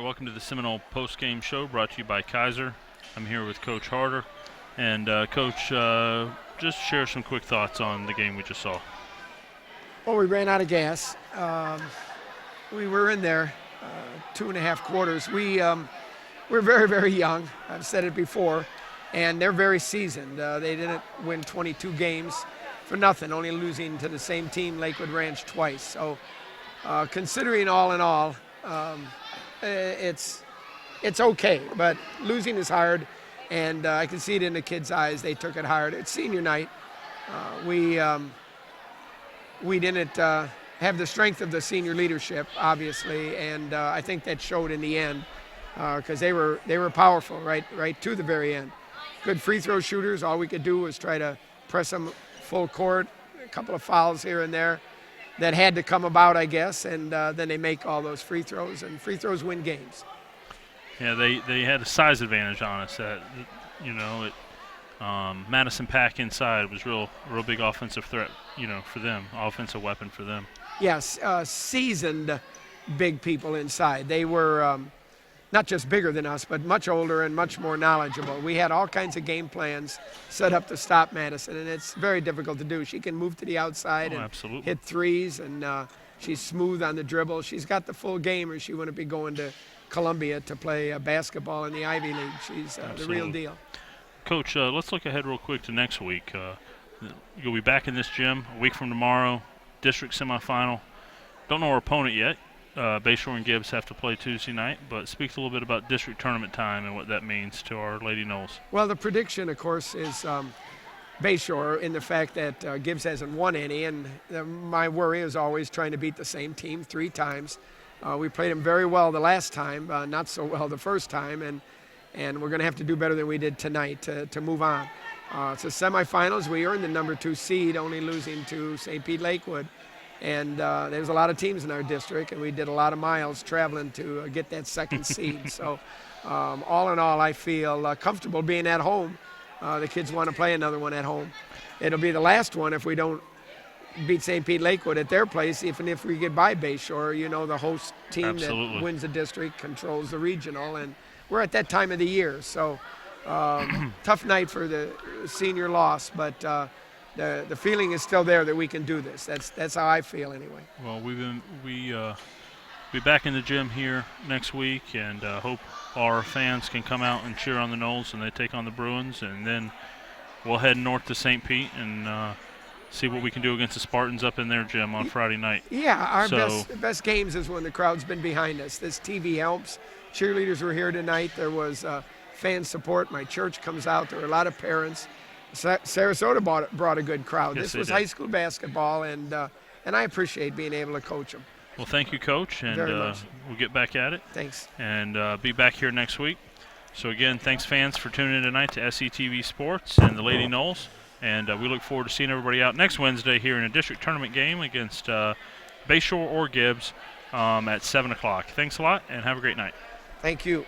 Welcome to the Seminole post-game show brought to you by Kaiser. I'm here with Coach Harder. And Coach, just share some quick thoughts on the game we just saw. Well, we ran out of gas. We were in there 2.5 quarters. We're very, very young. I've said it before. And they're very seasoned. They didn't win 22 games for nothing, only losing to the same team, Lakewood Ranch, twice. So considering all in all, it's okay, but losing is hard, and I can see it in the kids' eyes. They took it hard. It's senior night. We didn't have the strength of the senior leadership, obviously, and I think that showed in the end because they were powerful right to the very end. Good free throw shooters. All we could do was try to press them full court. A couple of fouls here and there that had to come about, I guess, and then they make all those free throws, and free throws win games. Yeah, they had a size advantage on us. That Madison Pack inside was real big offensive threat, for them, offensive weapon for them. Yes, seasoned big people inside. They were not just bigger than us, but much older and much more knowledgeable. We had all kinds of game plans set up to stop Madison, and it's very difficult to do. She can move to the outside and absolutely hit threes, and she's smooth on the dribble. She's got the full game, or she wouldn't be going to Columbia to play basketball in the Ivy League. She's the real deal. Coach, let's look ahead real quick to next week. You'll be back in this gym a week from tomorrow, district semifinal. Don't know our opponent yet. Bayshore and Gibbs have to play Tuesday night, but speak a little bit about district tournament time and what that means to our Lady Knowles. Well, the prediction, of course, is Bayshore in the fact that Gibbs hasn't won any, and my worry is always trying to beat the same team 3 times. We played them very well the last time, not so well the first time, and we're going to have to do better than we did tonight to move on. It's the semifinals. We earned the number 2 seed, only losing to St. Pete Lakewood. And there's a lot of teams in our district, and we did a lot of miles traveling to get that second seed. So all in all, I feel comfortable being at home. The kids want to play another one at home. It'll be the last one if we don't beat St. Pete Lakewood at their place, even if we get by Bayshore. You know, the host team Absolutely. that wins the district controls the regional, and we're at that time of the year. So tough night for the senior loss, but the feeling is still there that we can do this. That's how I feel anyway. Well, we be back in the gym here next week, and hope our fans can come out and cheer on the Knolls, and they take on the Bruins, and then we'll head north to St. Pete and see what we can do against the Spartans up in their gym on Friday night. Yeah, our best games is when the crowd's been behind us. This TV helps. Cheerleaders were here tonight. There was fan support. My church comes out. There were a lot of parents. Sarasota brought a good crowd. Yes, this they was did. high school basketball, and I appreciate being able to coach them. Well, thank you, Coach, and Very much. we'll get back at it. Thanks. And be back here next week. So again, thanks fans for tuning in tonight to SCTV Sports and the Lady Knolls. And we look forward to seeing everybody out next Wednesday here in a district tournament game against Bayshore or Gibbs at 7 o'clock. Thanks a lot, and have a great night. Thank you.